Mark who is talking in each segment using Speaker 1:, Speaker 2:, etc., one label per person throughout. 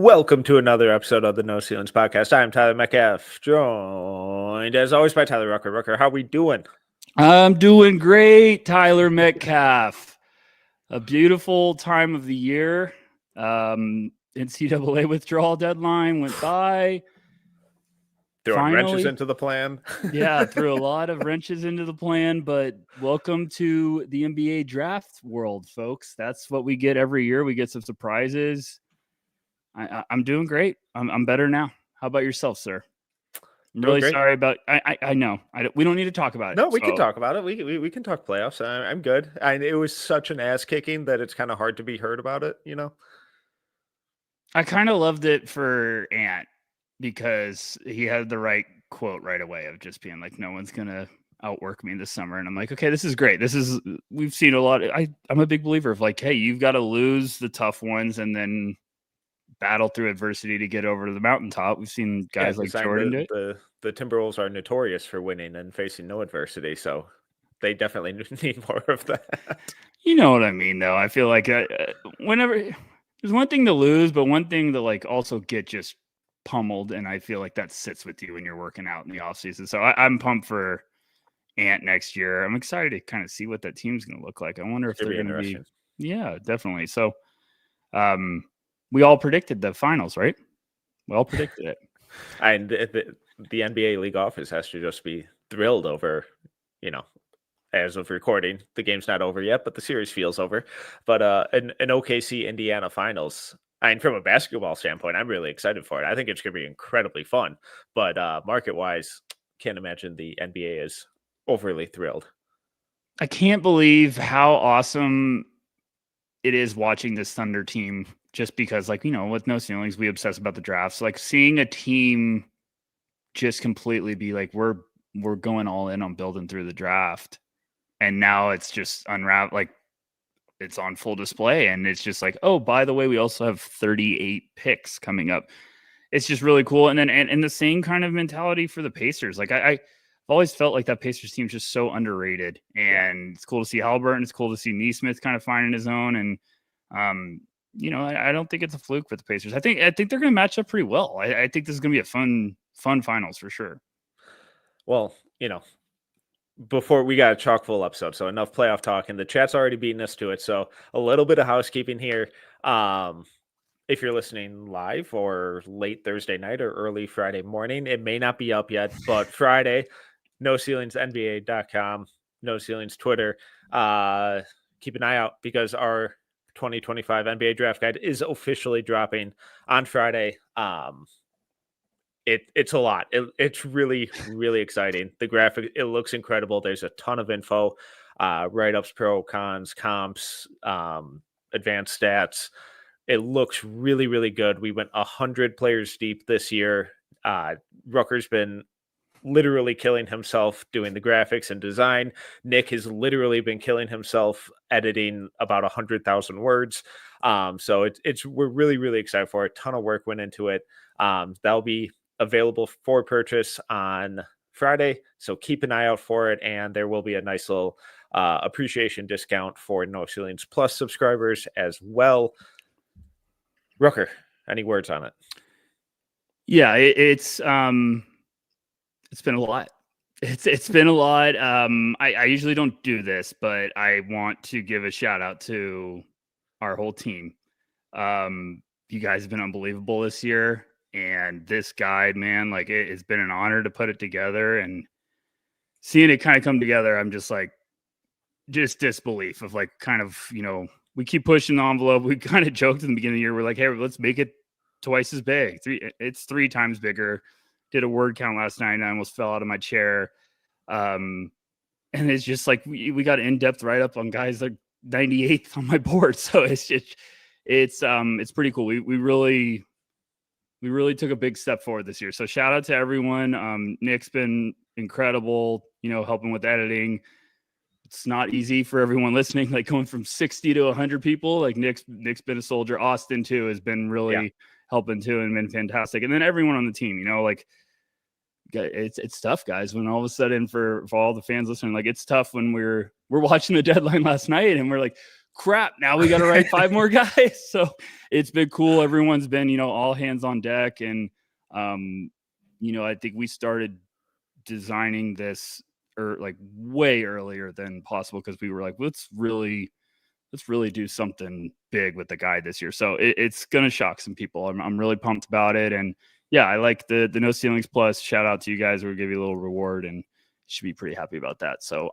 Speaker 1: Welcome to another episode of the No Ceilings Podcast. I am Tyler Metcalf, joined as always by Tyler Rucker. Rucker, how we doing?
Speaker 2: I'm doing great, Tyler Metcalf. A beautiful time of the year. NCAA withdrawal deadline went by.
Speaker 1: Throwing wrenches into the plan.
Speaker 2: Yeah, threw a lot of wrenches into the plan, but welcome to the NBA draft world, folks. That's what we get every year. We get some surprises. I'm doing great. I'm better now. How about yourself, sir? I'm really sorry about. I know. We don't need to talk about it.
Speaker 1: No, we can talk about it. We can talk playoffs. I'm good. It was such an ass kicking that it's kind of hard to be heard about it. You know.
Speaker 2: I kind of loved it for Ant because he had the right quote right away of just being like, "No one's gonna outwork me this summer," and I'm like, "Okay, this is great. We've seen a lot. I'm a big believer of like, hey, you've got to lose the tough ones and then battle through adversity to get over to the mountaintop." We've seen guys like Jordan do it.
Speaker 1: The Timberwolves are notorious for winning and facing no adversity, so they definitely need more of that.
Speaker 2: You know what I mean, though. I feel like whenever there's one thing to lose, but one thing to like also get just pummeled, and I feel like that sits with you when you're working out in the offseason. So I'm pumped for Ant next year. I'm excited to kind of see what that team's going to look like. I wonder if they're going to be. Yeah, definitely. So, we all predicted the finals, right? We all predicted it.
Speaker 1: And the NBA league office has to just be thrilled over, as of recording, the game's not over yet, but the series feels over. But an OKC Indiana finals, from a basketball standpoint, I'm really excited for it. I think it's going to be incredibly fun. But market-wise, can't imagine the NBA is overly thrilled.
Speaker 2: I can't believe how awesome it is watching this Thunder team. Just because, with No Ceilings, we obsess about the drafts. Like seeing a team just completely be like, we're going all in on building through the draft, and now it's just unwrapped, like it's on full display, and it's just like, oh, by the way, we also have 38 picks coming up. It's just really cool, and then and the same kind of mentality for the Pacers. Like I've always felt like that Pacers team is just so underrated, and it's cool to see Halliburton. It's cool to see Nesmith kind of finding his own, and I don't think it's a fluke with the Pacers. I think they're going to match up pretty well. I think this is going to be a fun finals for sure.
Speaker 1: Well, before we got a chock full episode, so enough playoff talk, and the chat's already beaten us to it. So a little bit of housekeeping here. If you're listening live or late Thursday night or early Friday morning, it may not be up yet, but Friday, NoCeilingsNBA.com, No Ceilings Twitter. Keep an eye out because our 2025 NBA draft guide is officially dropping on Friday. It's a lot. It's really, really exciting. The graphic, it looks incredible. There's a ton of info, write-ups, pro, cons, comps, advanced stats. It looks really, really good. We went 100 players deep this year. Rucker's been literally killing himself doing the graphics and design. Nick has literally been killing himself editing about 100,000 words. So we're really, really excited for it. A ton of work went into it. That'll be available for purchase on Friday. So keep an eye out for it. And there will be a nice little appreciation discount for No Ceilings Plus subscribers as well. Rucker, any words on it?
Speaker 2: Yeah, it's been a lot. It's been a lot. I usually don't do this, but I want to give a shout out to our whole team. You guys have been unbelievable this year, and this guide, man, like it's been an honor to put it together and seeing it kind of come together. I'm just like, just disbelief of like, kind of, we keep pushing the envelope. We kind of joked in the beginning of the year. We're like, hey, let's make it twice as big. It's 3 times bigger. Did a word count last night and I almost fell out of my chair. And it's just like we got in-depth write-up on guys like 98th on my board. So it's pretty cool. We really took a big step forward this year. So shout out to everyone. Nick's been incredible, helping with editing. It's not easy for everyone listening, like going from 60 to 100 people. Like Nick's been a soldier. Austin too has been really helping too and been fantastic. And then everyone on the team, like it's tough, guys, when all of a sudden for all the fans listening, like it's tough when we're watching the deadline last night and we're like, crap, now we got to write 5 more guys. So it's been cool. Everyone's been, all hands on deck. And, I think we started designing this like way earlier than possible, because we were like, let's really do something big with the guide this year. So it's going to shock some people. I'm really pumped about it. And yeah, I like the No Ceilings Plus. Shout out to you guys. We'll give you a little reward, and should be pretty happy about that. So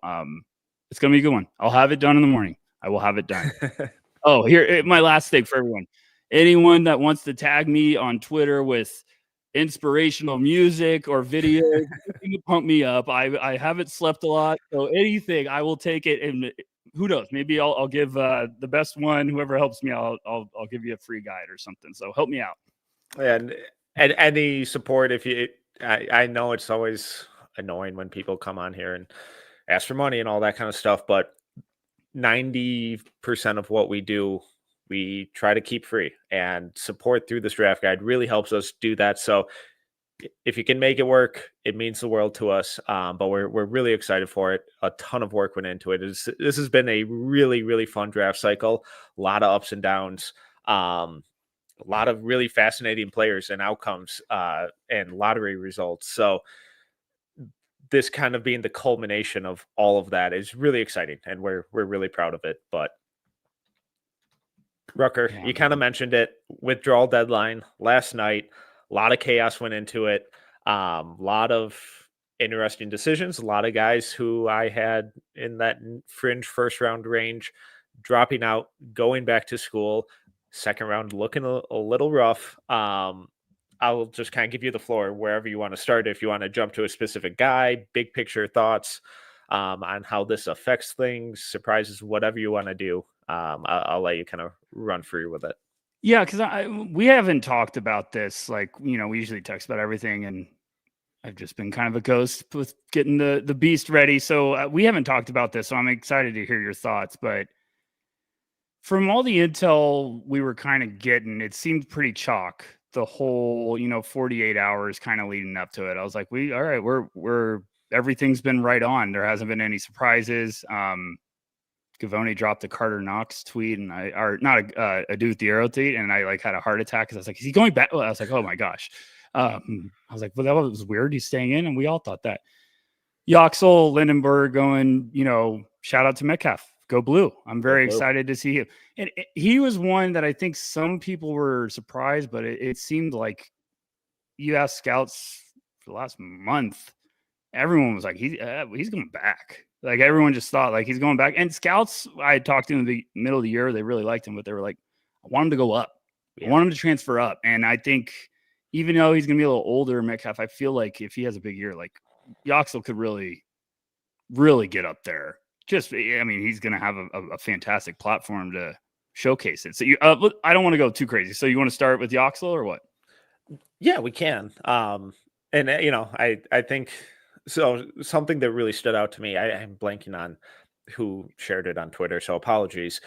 Speaker 2: it's going to be a good one. I'll have it done in the morning. I will have it done. Oh, here, my last thing for everyone. Anyone that wants to tag me on Twitter with inspirational music or video, you can pump me up. I haven't slept a lot, so anything, I will take it. And who knows, maybe I'll give the best one, whoever helps me, I'll give you a free guide or something. So help me out.
Speaker 1: And any support, I know it's always annoying when people come on here and ask for money and all that kind of stuff, but 90% of what we do, we try to keep free, and support through this draft guide really helps us do that. So if you can make it work, it means the world to us. But we're really excited for it. A ton of work went into it. This has been a really, really fun draft cycle. A lot of ups and downs. A lot of really fascinating players and outcomes and lottery results. So this kind of being the culmination of all of that is really exciting, and we're really proud of it. But Rucker, you kind of mentioned it. Withdrawal deadline last night. A lot of chaos went into it. A lot of interesting decisions. A lot of guys who I had in that fringe first round range dropping out, going back to school. Second round looking a little rough. I'll just kind of give you the floor wherever you want to start. If you want to jump to a specific guy, big picture thoughts on how this affects things, surprises, whatever you want to do. I'll let you kind of run through with it.
Speaker 2: Yeah, because we haven't talked about this. Like, we usually text about everything, and I've just been kind of a ghost with getting the beast ready. So we haven't talked about this. So I'm excited to hear your thoughts. But from all the intel we were kind of getting, it seemed pretty chalk the whole 48 hours kind of leading up to it. I was like, all right, we're everything's been right on. There hasn't been any surprises. Gavoni dropped a Carter Knox tweet, and a Dude Theoro tweet, and I like had a heart attack because I was like, is he going back? I was like, oh my gosh. I was like, well, that was weird. He's staying in, and we all thought that. Yoxel, Lindenberg going, shout out to Metcalf. Go Blue. I'm very excited to see him. And he was one that I think some people were surprised, but it seemed like you asked scouts for the last month, everyone was like, he's going back. Like, everyone just thought like he's going back. And scouts, I talked to in the middle of the year, they really liked him, but they were like, I want him to go up. Yeah. I want him to transfer up. And I think even though he's going to be a little older, Metcalf, I feel like if he has a big year, like Yoxel could really, really get up there. He's going to have a fantastic platform to showcase it. So I don't want to go too crazy. So you want to start with Yoxel or what?
Speaker 1: Yeah, we can. I think so. Something that really stood out to me, I'm blanking on who shared it on Twitter, so apologies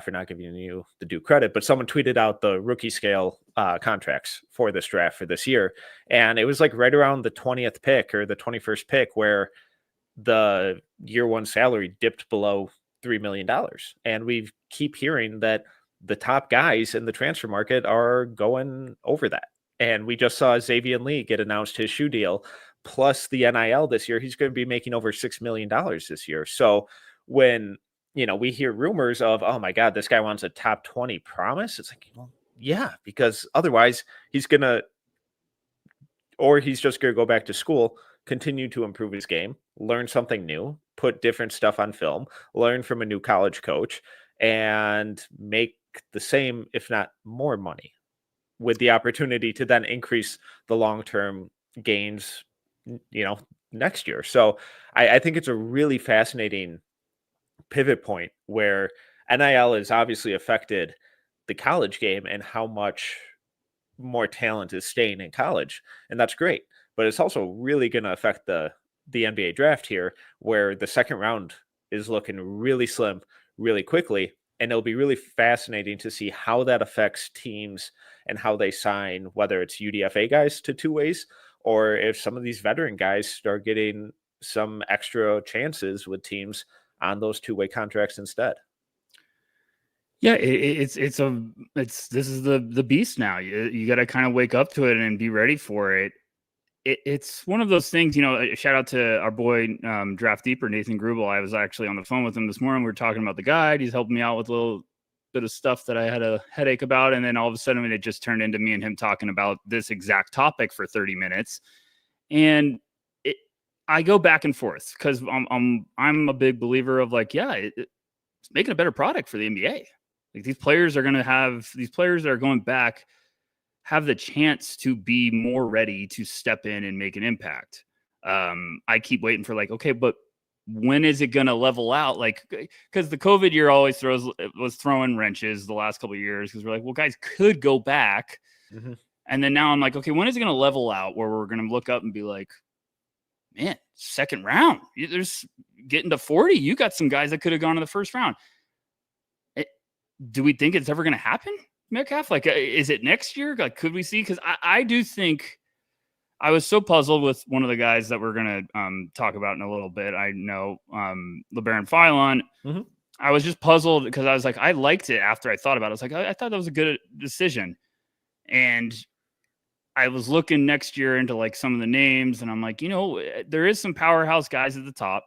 Speaker 1: for not giving you the due credit, but someone tweeted out the rookie scale contracts for this draft for this year. And it was like right around the 20th pick or the 21st pick where the year one salary dipped below $3 million. And we keep hearing that the top guys in the transfer market are going over that. And we just saw Xavier Lee get announced his shoe deal, plus the NIL this year. He's going to be making over $6 million this year. So when, we hear rumors of, oh my God, this guy wants a top 20 promise. It's like, well, yeah, because otherwise he's just going to go back to school, continue to improve his game, learn something new, put different stuff on film, learn from a new college coach, and make the same, if not more money, with the opportunity to then increase the long-term gains, next year. So I think it's a really fascinating pivot point where NIL has obviously affected the college game and how much more talent is staying in college. And that's great. But it's also really going to affect the NBA draft here, where the second round is looking really slim really quickly. And it'll be really fascinating to see how that affects teams and how they sign, whether it's UDFA guys to two ways, or if some of these veteran guys start getting some extra chances with teams on those two-way contracts instead.
Speaker 2: Yeah, this is the beast now. You got to kind of wake up to it and be ready for it. It's one of those things, shout out to our boy Draft Deeper, Nathan Grubel. I was actually on the phone with him this morning. We were talking about the guide. He's helping me out with a little bit of stuff that I had a headache about. And then all of a sudden it just turned into me and him talking about this exact topic for 30 minutes. And I go back and forth because I'm a big believer of like, yeah, it's making a better product for the NBA. Like these players that are going back have the chance to be more ready to step in and make an impact. I keep waiting for like, okay, but when is it going to level out? Like, because the COVID year always was throwing wrenches the last couple of years because we're like, well, guys could go back. Mm-hmm. And then now I'm like, okay, when is it going to level out where we're going to look up and be like, man, second round, there's getting to 40. You got some guys that could have gone in the first round. Do we think it's ever going to happen, Metcalf? Like, is it next year? Like, could we see? Because I do think I was so puzzled with one of the guys that we're going to talk about in a little bit. I know LeBaron Philon. Mm-hmm. I was just puzzled because I was like, I liked it after I thought about it. I was like, I thought that was a good decision. And I was looking next year into like some of the names, and I'm like, there is some powerhouse guys at the top.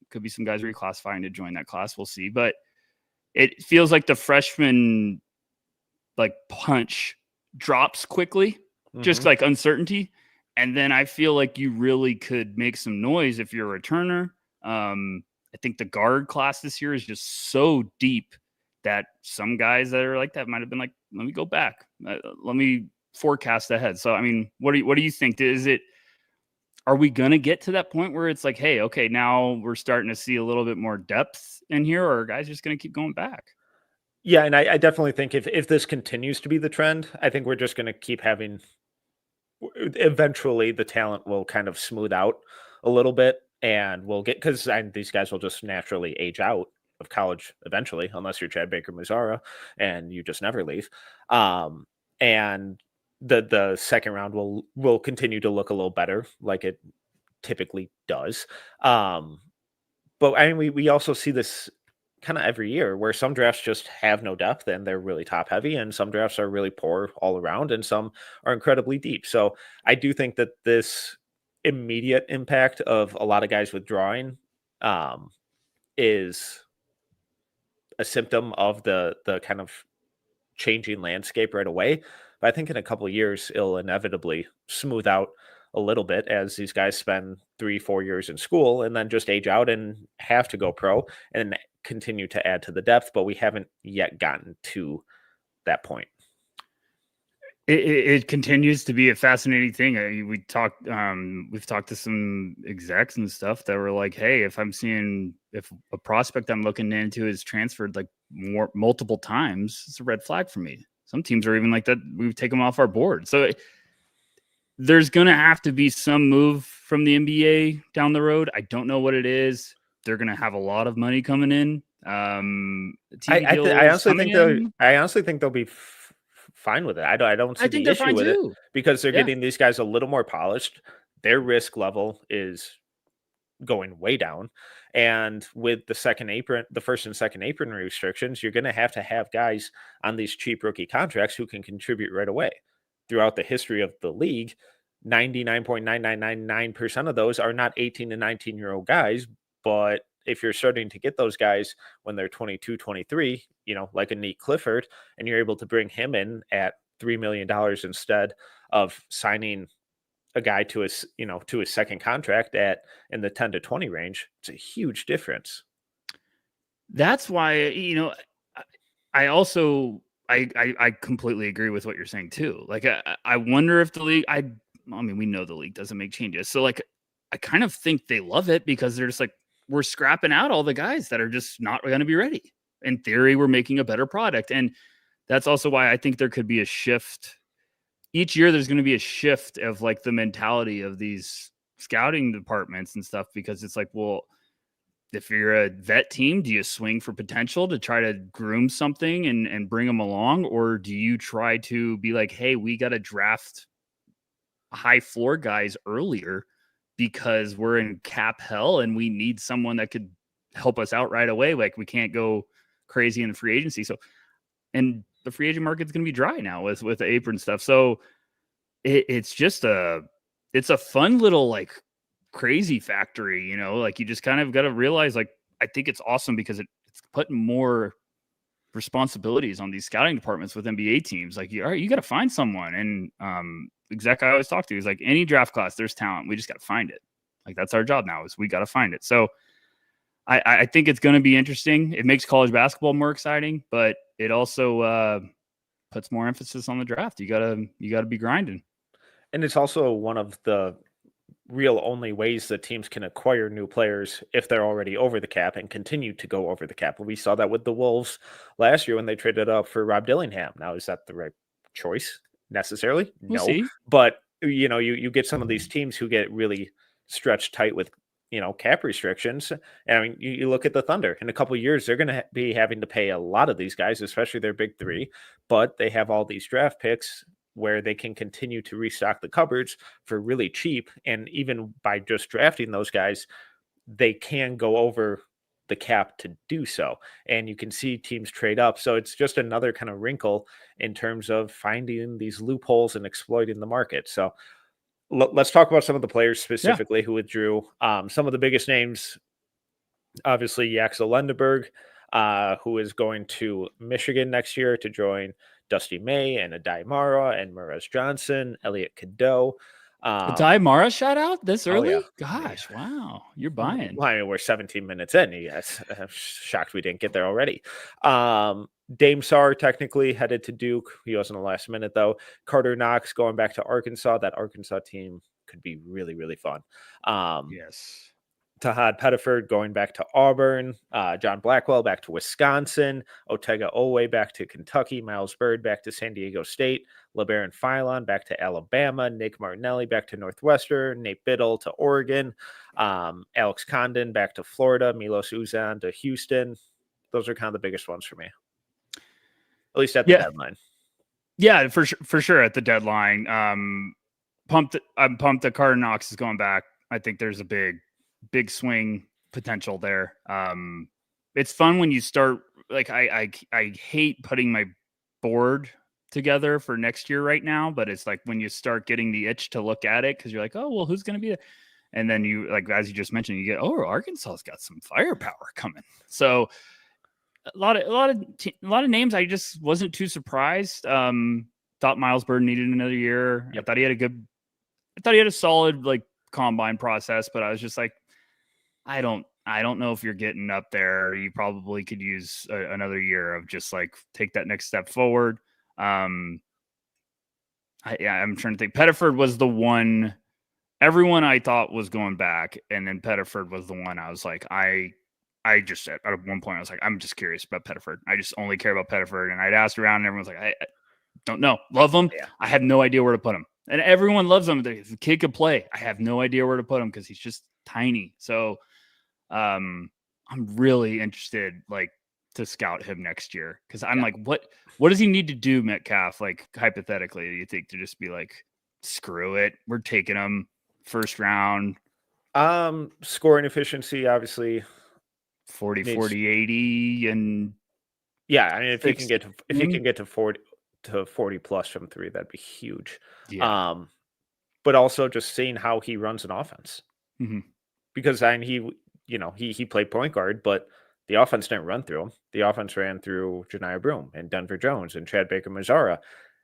Speaker 2: Could be some guys reclassifying to join that class. We'll see. But it feels like the freshman like punch drops quickly, just like uncertainty. And then I feel like you really could make some noise if you're a returner. I think the guard class this year is just so deep that some guys that are like that might have been like, let me go back. Let me forecast ahead. So, I mean, what do you think? Are we going to get to that point where it's like, hey, okay, now we're starting to see a little bit more depth in here, or are guys just going to keep going back?
Speaker 1: Yeah, and I definitely think if this continues to be the trend, I think we're just going to keep having – eventually the talent will kind of smooth out a little bit, and we'll get – because these guys will just naturally age out of college eventually, unless you're Chad Baker-Mazara and you just never leave. And the second round will continue to look a little better, like it typically does. But I mean, we also see this kind of every year where some drafts just have no depth and they're really top heavy, and some drafts are really poor all around, and some are incredibly deep. So I do think that this immediate impact of a lot of guys withdrawing is a symptom of the kind of changing landscape right away. But I think in a couple of years, it'll inevitably smooth out a little bit as these guys spend 3-4 years in school and then just age out and have to go pro and continue to add to the depth. But we haven't yet gotten to that point.
Speaker 2: It continues to be a fascinating thing. We've talked to some execs and stuff that were like, hey, if a prospect I'm looking into is transferred like multiple times, it's a red flag for me. Some teams are even like that. We would take them off our board. So there's going to have to be some move from the NBA down the road. I don't know what it is. They're going to have a lot of money coming in.
Speaker 1: I honestly think they'll be fine with it. I don't see the issue with it because they're getting these guys a little more polished. Their risk level is going way down. And with the first and second apron restrictions, you're going to have guys on these cheap rookie contracts who can contribute right away. Throughout the history of the league, 99.9999% of those are not 18 to 19-year-old guys. But if you're starting to get those guys when they're 22, 23, like a Nate Clifford, and you're able to bring him in at $3 million instead of signing a guy to his second contract in the 10 to 20 range, it's a huge difference.
Speaker 2: That's why, I completely agree with what you're saying too. Like, I wonder if the league, I mean, we know the league doesn't make changes. So like, I kind of think they love it because they're just like, we're scrapping out all the guys that are just not going to be ready. In theory, we're making a better product. And that's also why I think there could be a shift. Each year, there's going to be a shift of like the mentality of these scouting departments and stuff, because it's like, well, if you're a vet team, do you swing for potential to try to groom something and bring them along? Or do you try to be like, hey, we got to draft high floor guys earlier because we're in cap hell and we need someone that could help us out right away. Like, we can't go crazy in the free agency. So and the free agent market's going to be dry now with the apron stuff. So it's just it's a fun little like crazy factory, you know, like you just kind of got to realize, like, I think it's awesome because it's putting more responsibilities on these scouting departments with NBA teams. Like, all right, you got to find someone. And exec I always talk to is like, any draft class, there's talent. We just got to find it. Like, that's our job now, is we got to find it. So I think it's going to be interesting. It makes college basketball more exciting, but it also puts more emphasis on the draft. You gotta be grinding.
Speaker 1: And it's also one of the real only ways that teams can acquire new players if they're already over the cap and continue to go over the cap. We saw that with the Wolves last year when they traded up for Rob Dillingham. Now, is that the right choice necessarily?
Speaker 2: We'll
Speaker 1: No.
Speaker 2: see.
Speaker 1: But, you know, you get some of these teams who get really stretched tight with, you know, cap restrictions. And I mean, you look at the Thunder. In a couple of years, they're going to be having to pay a lot of these guys, especially their big three. But they have all these draft picks where they can continue to restock the cupboards for really cheap. And even by just drafting those guys, they can go over the cap to do so. And you can see teams trade up. So it's just another kind of wrinkle in terms of finding these loopholes and exploiting the market. So let's talk about some of the players specifically who withdrew. Some of the biggest names, obviously, Yaxel Lendeberg, who is going to Michigan next year to join Dusty May and Adai Mara and Morez Johnson, Elliot Cadeau.
Speaker 2: Adai Mara shout out this early?
Speaker 1: Yeah.
Speaker 2: Gosh, wow. You're buying.
Speaker 1: I mean, we're 17 minutes in. Yes. I'm shocked we didn't get there already. Dame Sarr technically headed to Duke. He wasn't the last minute, though. Carter Knox going back to Arkansas. That Arkansas team could be really, really fun.
Speaker 2: Yes.
Speaker 1: Tahad Pettiford going back to Auburn, John Blackwell back to Wisconsin, Otega Owe back to Kentucky, Miles Byrd back to San Diego State, LeBaron Philon back to Alabama, Nick Martinelli back to Northwestern, Nate Biddle to Oregon, Alex Condon back to Florida, Milos Uzan to Houston. Those are kind of the biggest ones for me, at least at the deadline.
Speaker 2: Yeah, for sure at the deadline. I'm pumped that Carter Knox is going back. I think there's a big swing potential there. It's fun when you start, like, I hate putting my board together for next year right now, but it's like when you start getting the itch to look at it, because you're like, oh, well, who's going to be there? And then you, like, as you just mentioned, you get, oh, Arkansas's got some firepower coming. So a lot of names. I just wasn't too surprised. Thought Miles Byrd needed another year. Yep. I thought he had a solid, like, combine process, but I was just like, I don't know if you're getting up there. You probably could use another year of just, like, take that next step forward. I'm trying to think. Pettiford was the one. Everyone I thought was going back, and then Pettiford was the one I was like, I just said at one point I was like, I'm just curious about Pettiford. I just only care about Pettiford, and I'd asked around, and everyone's like, I don't know, love him. Yeah. I have no idea where to put him, and everyone loves him. The kid could play. I have no idea where to put him because he's just tiny. So, I'm really interested, like, to scout him next year, because I'm like, what does he need to do, Metcalf? Like, hypothetically, do you think, to just be like, screw it, we're taking him first round?
Speaker 1: Scoring efficiency, obviously
Speaker 2: 40, 80, and
Speaker 1: yeah, I mean, if he can get to 40 plus from three, that'd be huge. Yeah. But also just seeing how he runs an offense, because I mean, he played point guard, but the offense didn't run through him. The offense ran through Janiah Broome and Denver Jones and Chad Baker-Mazara.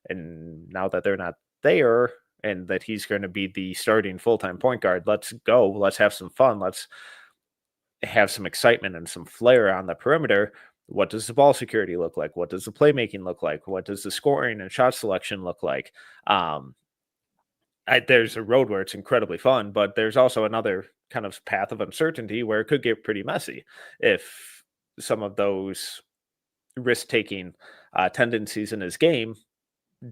Speaker 1: And now that they're not there and that he's going to be the starting full-time point guard, let's go. Let's have some fun. Let's have some excitement and some flair on the perimeter. What does the ball security look like? What does the playmaking look like? What does the scoring and shot selection look like? There's a road where it's incredibly fun, but there's also another kind of path of uncertainty where it could get pretty messy if some of those risk-taking tendencies in his game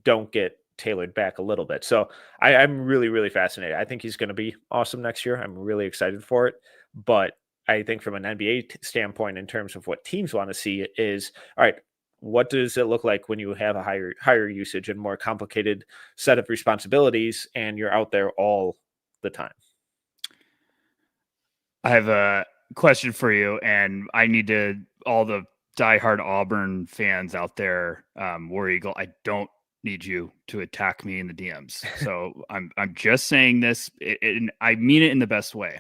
Speaker 1: don't get tailored back a little bit. So I'm really, really fascinated. I think he's going to be awesome next year. I'm really excited for it. But I think from an NBA standpoint, in terms of what teams want to see, is, all right, what does it look like when you have a higher usage and more complicated set of responsibilities and you're out there all the time?
Speaker 2: I have a question for you, and I need all the diehard Auburn fans out there, War Eagle, I don't need you to attack me in the DMs. So I'm just saying this, and I mean it in the best way.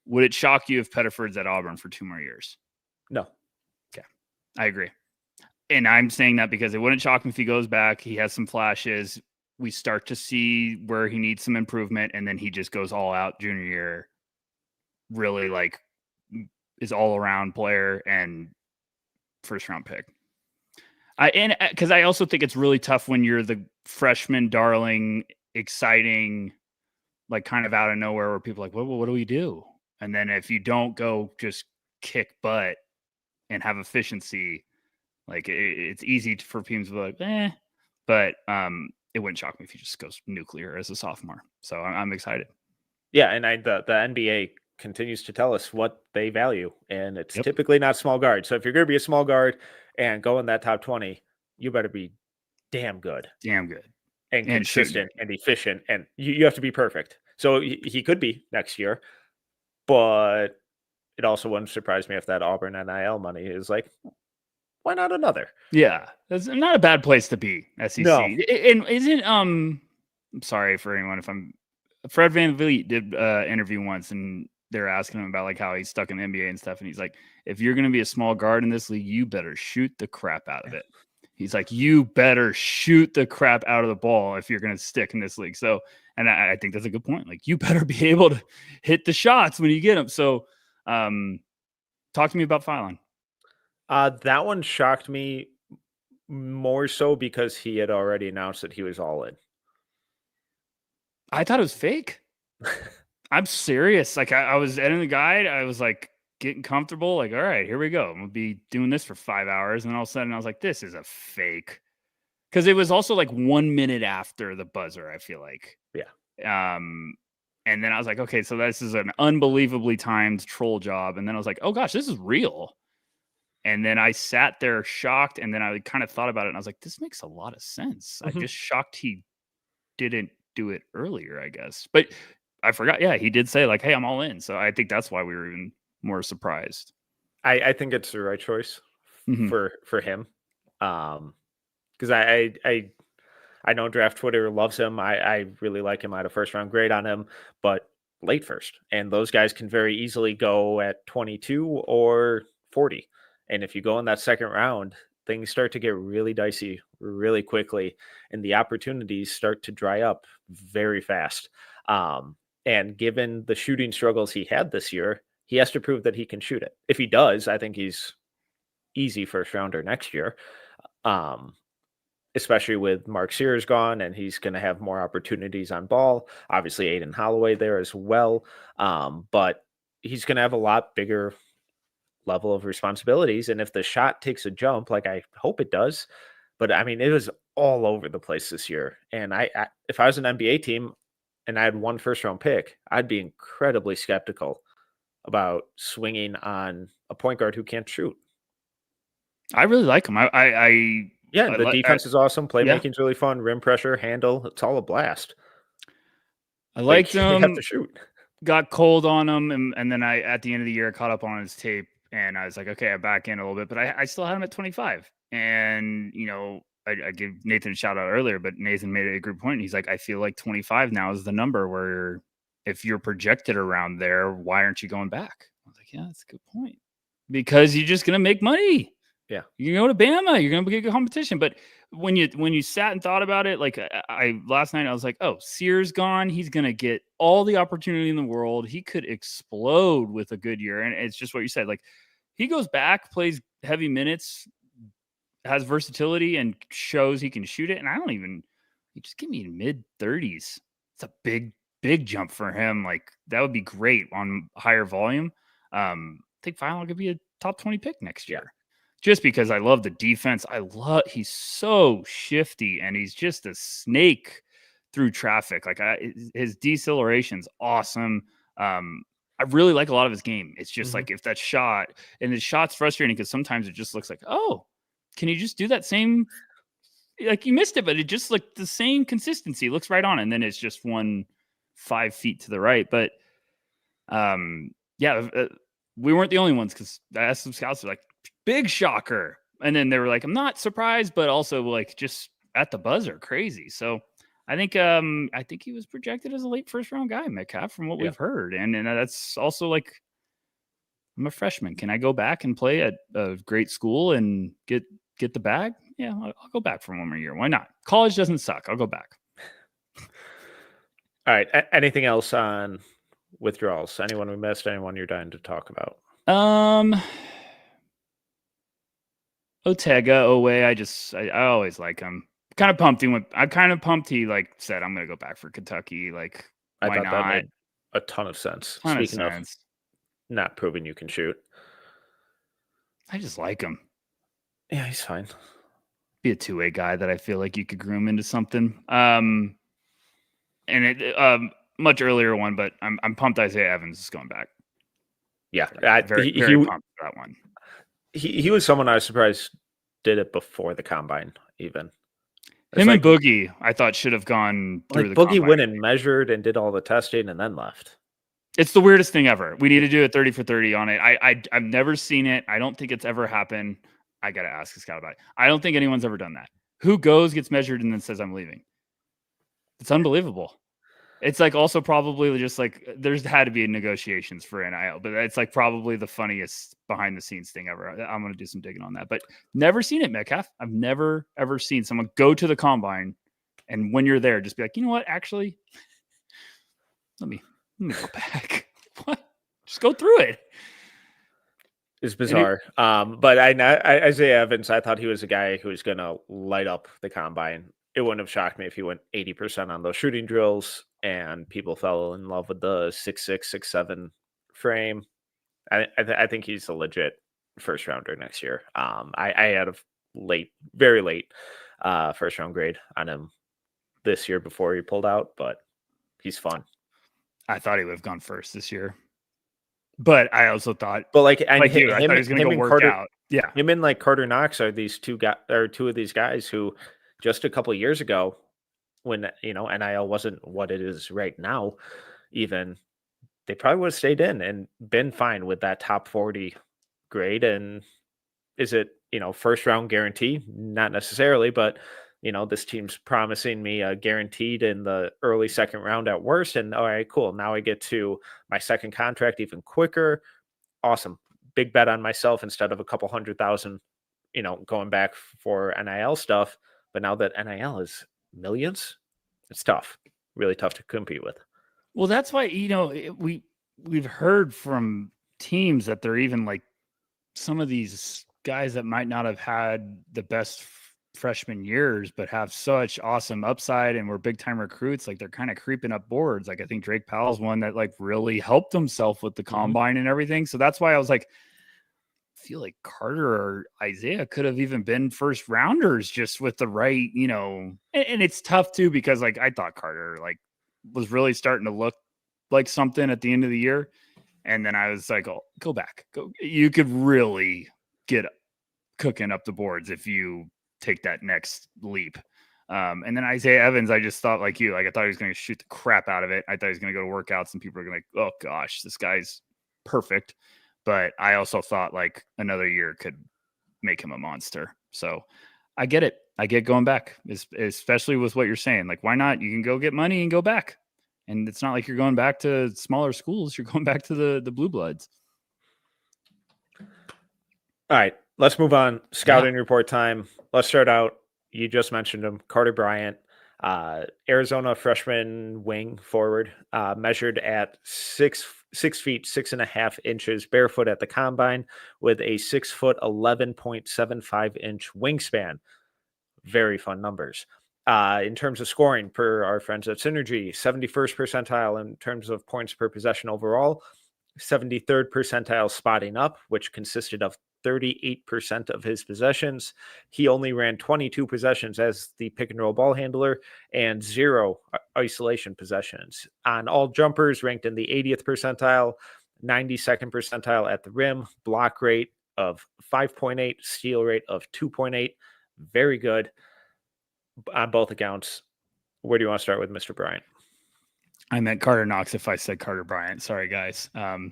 Speaker 2: Would it shock you if Pettiford's at Auburn for 2 more years?
Speaker 1: No.
Speaker 2: Okay, I agree. And I'm saying that because it wouldn't shock me if he goes back. He has some flashes. We start to see where he needs some improvement, and then he just goes all out junior year. Really, like, is all around player and first round pick. Because I also think it's really tough when you're the freshman darling, exciting, like kind of out of nowhere, where people are like, what do we do? And then if you don't go just kick butt and have efficiency, like it's easy for teams to be like, but it wouldn't shock me if he just goes nuclear as a sophomore. So I'm excited.
Speaker 1: Yeah, and the NBA continues to tell us what they value, and it's typically not small guard. So if you're going to be a small guard and go in that top 20, you better be damn good.
Speaker 2: Damn good.
Speaker 1: And consistent and efficient, and you have to be perfect. So he could be next year, but it also wouldn't surprise me if that Auburn NIL money is like, why not another?
Speaker 2: Yeah, that's not a bad place to be, SEC. No. And isn't I'm sorry for anyone if I'm Fred VanVleet did interview once, and they're asking him about like how he's stuck in the NBA and stuff, and he's like, if you're going to be a small guard in this league, you better shoot the crap out of it. He's like, you better shoot the crap out of the ball if you're going to stick in this league. So, and I think that's a good point. Like, you better be able to hit the shots when you get them. So, talk to me about Phylon.
Speaker 1: That one shocked me more so because he had already announced that he was all in.
Speaker 2: I thought it was fake. I'm serious. Like, I was editing the guide. I was like getting comfortable. Like, all right, here we go. I'm going to be doing this for 5 hours. And all of a sudden I was like, this is a fake. Because it was also like 1 minute after the buzzer, I feel like.
Speaker 1: Yeah.
Speaker 2: And then I was like, okay, so this is an unbelievably timed troll job. And then I was like, oh gosh, this is real. And then I sat there shocked. And then I kind of thought about it. And I was like, this makes a lot of sense. I'm just shocked he didn't do it earlier, I guess. But I forgot. Yeah, he did say like, hey, I'm all in. So I think that's why we were even more surprised.
Speaker 1: I think it's the right choice for him. Because I know Draft Twitter loves him. I really like him. I had a first round grade on him, but late first. And those guys can very easily go at 22 or 40. And if you go in that second round, things start to get really dicey really quickly, and the opportunities start to dry up very fast. And given the shooting struggles he had this year, he has to prove that he can shoot it. If he does, I think he's easy first rounder next year. Especially with Mark Sears gone, and he's going to have more opportunities on ball. Obviously, Aiden Holloway there as well. But he's going to have a lot bigger level of responsibilities. And if the shot takes a jump, like I hope it does, but I mean, it was all over the place this year. And I if I was an NBA team and I had one first round pick, I'd be incredibly skeptical about swinging on a point guard who can't shoot.
Speaker 2: I really like him.
Speaker 1: Yeah, the defense is awesome. Playmaking's really fun. Rim pressure, handle, it's all a blast.
Speaker 2: I liked him.
Speaker 1: You have to shoot.
Speaker 2: Got cold on him, and then at the end of the year, caught up on his tape, and I was like, okay, I'm back in a little bit, but I still had him at 25. And, you know, I gave Nathan a shout out earlier, but Nathan made a good point. He's like, I feel like 25 now is the number where if you're projected around there, why aren't you going back? I was like, yeah, that's a good point. Because you're just going to make money.
Speaker 1: Yeah.
Speaker 2: You can go to Bama, you're going to get a competition. But when you sat and thought about it, like last night, I was like, oh, Sears gone. He's going to get all the opportunity in the world. He could explode with a good year. And it's just what you said. Like, he goes back, plays heavy minutes, has versatility, and shows he can shoot it. And he just give me mid 30s. It's a big jump for him. Like, that would be great on higher volume. I think Phylon could be a top 20 pick next year.
Speaker 1: Yeah.
Speaker 2: Just because I love the defense. He's so shifty, and he's just a snake through traffic. Like, his deceleration's awesome. I really like a lot of his game. It's just like, if that shot, and the shot's frustrating because sometimes it just looks like, oh, can you just do that same, like you missed it, but it just like the same consistency. It looks right on. And then it's just 5 feet to the right. But we weren't the only ones, because I asked some scouts, like, big shocker. And then they were like, I'm not surprised, but also like just at the buzzer, crazy. So I think he was projected as a late first round guy, Metcalf, from what we've heard. And that's also like, I'm a freshman. Can I go back and play at a great school and get the bag? Yeah, I'll go back for one more year. Why not? College doesn't suck. I'll go back.
Speaker 1: All right. Anything else on withdrawals? Anyone we missed? Anyone you're dying to talk about?
Speaker 2: Otega, I always like him. Kind of pumped he like said, I'm gonna go back for Kentucky. Like, why not?
Speaker 1: That made a ton of sense. Speaking of not proving you can shoot,
Speaker 2: I just like him.
Speaker 1: Yeah, he's fine.
Speaker 2: Be a two-way guy that I feel like you could groom into something. And it much earlier one, but I'm pumped Isaiah Evans is going back.
Speaker 1: Yeah,
Speaker 2: very pumped for that one.
Speaker 1: He was someone I was surprised did it before the combine, even.
Speaker 2: Him and Boogie, I thought, should have gone through the
Speaker 1: Boogie
Speaker 2: combine.
Speaker 1: went and measured and did all the testing and then left.
Speaker 2: It's the weirdest thing ever. We need to do a 30 for 30 on it. I've never seen it. I don't think it's ever happened. I got to ask a scout about it. I don't think anyone's ever done that. Who goes, gets measured, and then says, I'm leaving? It's unbelievable. It's like also probably just like there's had to be negotiations for NIL, but it's like probably the funniest behind the scenes thing ever. I'm going to do some digging on that, but never seen it, Metcalf. I've never, ever seen someone go to the combine and when you're there, just be like, you know what? Actually, let me go back. What? Just go through it.
Speaker 1: It's bizarre. But Isaiah Evans, I thought he was a guy who was going to light up the combine. It wouldn't have shocked me if he went 80% on those shooting drills and people fell in love with the 6'6", 6'7" frame. I think he's a legit first rounder next year. I had a very late first round grade on him this year before he pulled out, but he's fun.
Speaker 2: I thought he would have gone first this year. But I also thought,
Speaker 1: I thought
Speaker 2: he was going to go work out. Yeah,
Speaker 1: him and like Carter Knox are two of these guys who just a couple of years ago, when NIL wasn't what it is right now, even they probably would have stayed in and been fine with that top 40 grade. And is it first round guarantee? Not necessarily, but this team's promising me a guaranteed in the early second round at worst. And all right, cool. Now I get to my second contract even quicker. Awesome. Big bet on myself instead of a couple $100,000, going back for NIL stuff. But now that NIL is millions, it's tough. Really tough to compete with.
Speaker 2: Well, that's why, we've heard from teams that they're even like some of these guys that might not have had the best freshman years, but have such awesome upside and were big time recruits. Like they're kind of creeping up boards. Like I think Drake Powell's one that like really helped himself with the combine and everything. So that's why I was like, I feel like Carter or Isaiah could have even been first rounders just with the right, and it's tough too, because like I thought Carter like was really starting to look like something at the end of the year. And then I was like, oh, go back. You could really get cooking up the boards if you take that next leap. And then Isaiah Evans, I just thought like you, like I thought he was going to shoot the crap out of it. I thought he was going to go to workouts and people are going to like, oh gosh, this guy's perfect. But I also thought like another year could make him a monster. So I get it. I get going back, especially with what you're saying. Like, why not? You can go get money and go back. And it's not like you're going back to smaller schools. You're going back to the Blue Bloods.
Speaker 1: All right, let's move on. Scouting report time. Let's start out. You just mentioned him, Carter Bryant, Arizona freshman wing forward, measured at 6 feet 6.5 barefoot at the combine with a 6 foot 11.75 inch wingspan. Very fun numbers. In terms of scoring, per our friends at Synergy, 71st percentile in terms of points per possession overall, 73rd percentile spotting up, which consisted of 38% of his possessions. He only ran 22 possessions as the pick and roll ball handler and 0 isolation possessions. On all jumpers, ranked in the 80th percentile, 92nd percentile at the rim, block rate of 5.8, steal rate of 2.8. Very good on both accounts. Where do you want to start with Mr. Bryant?
Speaker 2: I meant Carter Knox if I said Carter Bryant. Sorry, guys.
Speaker 1: I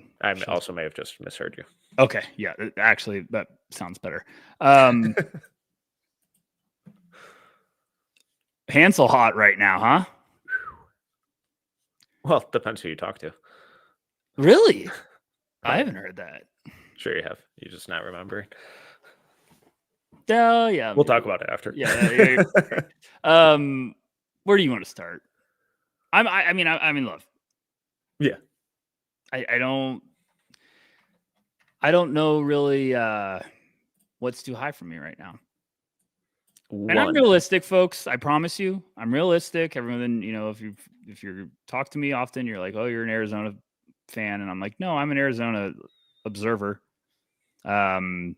Speaker 1: also may have just misheard you.
Speaker 2: Okay. Yeah, actually, but sounds better. Hansel hot right now, huh?
Speaker 1: Well, depends who you talk to.
Speaker 2: Really? I haven't heard that.
Speaker 1: Sure you have. You just not remembering.
Speaker 2: Oh, yeah.
Speaker 1: We'll talk about it after.
Speaker 2: Yeah. Where do you want to start? I'm in love.
Speaker 1: Yeah.
Speaker 2: I don't know really what's too high for me right now. And I'm realistic, folks. I promise you, I'm realistic. Everyone, if you talk to me often, you're like, oh, you're an Arizona fan, and I'm like, no, I'm an Arizona observer. Went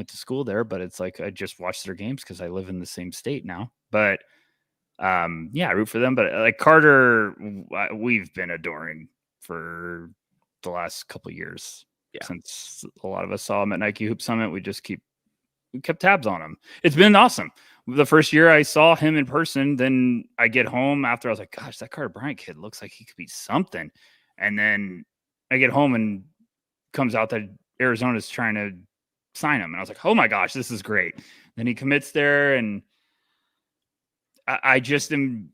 Speaker 2: to school there, but it's like I just watch their games because I live in the same state now. But I root for them. But like Carter, we've been adoring for the last couple of years. Yeah. Since a lot of us saw him at Nike Hoop Summit, we kept tabs on him. It's been awesome. The first year I saw him in person, then I get home after, I was like, gosh, that Carter Bryant kid looks like he could be something. And then I get home and comes out that Arizona's trying to sign him. And I was like, oh my gosh, this is great. Then he commits there, and I just am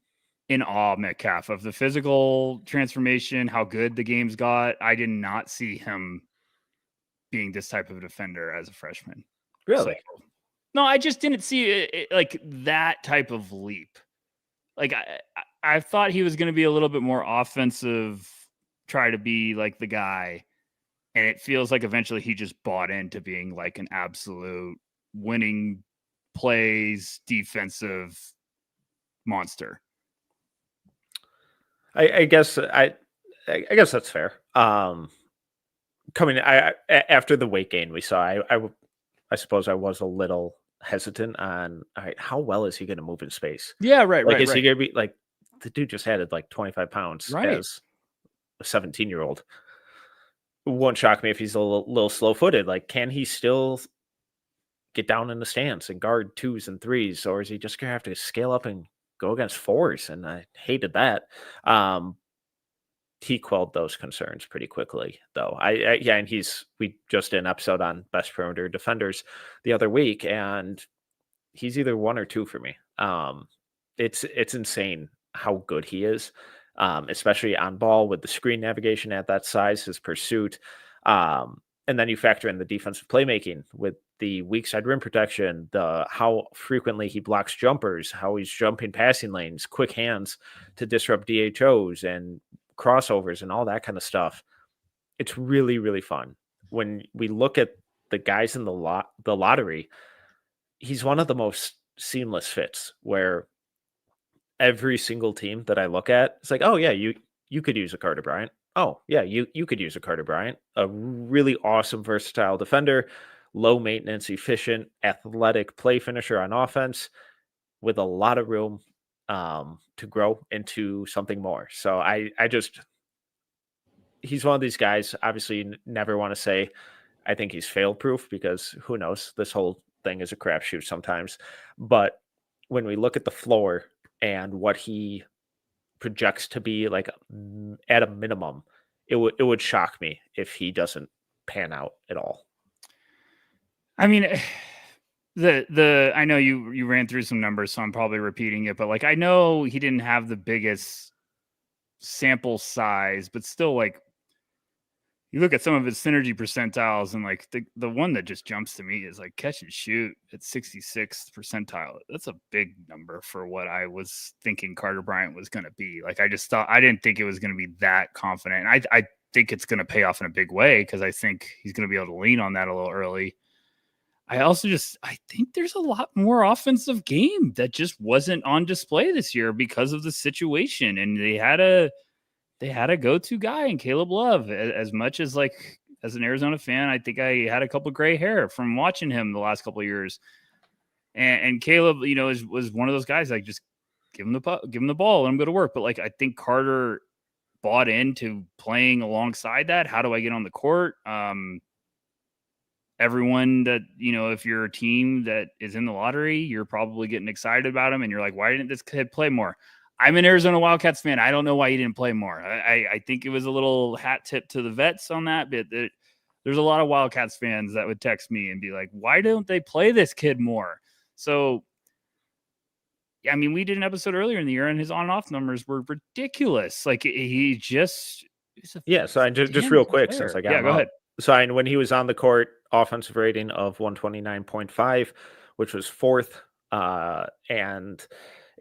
Speaker 2: in awe, Metcalf, of the physical transformation, how good the game's got. I did not see him being this type of defender as a freshman.
Speaker 1: Really?
Speaker 2: So, no, I just didn't see it, like that type of leap. Like I thought he was going to be a little bit more offensive, try to be like the guy. And it feels like eventually he just bought into being like an absolute winning plays, defensive monster.
Speaker 1: I guess that's fair. Coming after the weight gain we saw, I suppose I was a little hesitant on, all right, how well is he going to move in space?
Speaker 2: Yeah, right.
Speaker 1: Like, is he going to be like, the dude just added like 25 pounds as a 17-year-old. Won't shock me if he's a little slow-footed. Like, can he still get down in the stance and guard 2s and 3s, or is he just going to have to scale up and go against 4s? And I hated that. He quelled those concerns pretty quickly, though. And we just did an episode on best perimeter defenders the other week, and he's either 1 or 2 for me. It's insane how good he is, especially on ball with the screen navigation at that size, his pursuit. And then you factor in the defensive playmaking with the weak side rim protection, how frequently he blocks jumpers, how he's jumping passing lanes, quick hands to disrupt DHOs and crossovers and all that kind of stuff. It's really, really fun. When we look at the guys in the lottery, he's one of the most seamless fits, where every single team that I look at, it's like, oh yeah, you could use a Carter Bryant. Oh yeah, you could use a Carter Bryant. A really awesome, versatile defender, low maintenance, efficient, athletic play finisher on offense, with a lot of room to grow into something more. So he's one of these guys. Obviously, you never want to say I think he's fail proof, because who knows? This whole thing is a crapshoot sometimes. But when we look at the floor and what he projects to be, like, at a minimum, it would shock me if he doesn't pan out at all.
Speaker 2: I mean, I know you ran through some numbers, so I'm probably repeating it, but like, I know he didn't have the biggest sample size, but still, like, you look at some of his synergy percentiles, and like the one that just jumps to me is like catch and shoot at 66th percentile. That's a big number for what I was thinking Carter Bryant was going to be. Like, I didn't think it was going to be that confident. And I think it's going to pay off in a big way, because I think he's going to be able to lean on that a little early. I think there's a lot more offensive game that just wasn't on display this year because of the situation. And they had a go-to guy in Caleb Love. As much as, like, as an Arizona fan, I think I had a couple gray hair from watching him the last couple of years. And Caleb, was one of those guys, like, just give him the ball, let him go to work. But like, I think Carter bought into playing alongside that. How do I get on the court? Everyone that, if you're a team that is in the lottery, you're probably getting excited about him, and you're like, why didn't this kid play more? I'm an Arizona Wildcats fan. I don't know why he didn't play more. I think it was a little hat tip to the vets on that bit. That there's a lot of Wildcats fans that would text me and be like, why don't they play this kid more? So, I mean, we did an episode earlier in the year and his on and off numbers were ridiculous. Like he's
Speaker 1: So I just
Speaker 2: damn
Speaker 1: real
Speaker 2: good
Speaker 1: quick,
Speaker 2: player.
Speaker 1: since I got
Speaker 2: Yeah,
Speaker 1: him
Speaker 2: go
Speaker 1: up.
Speaker 2: ahead.
Speaker 1: So when he was on the court, offensive rating of 129.5, which was fourth, and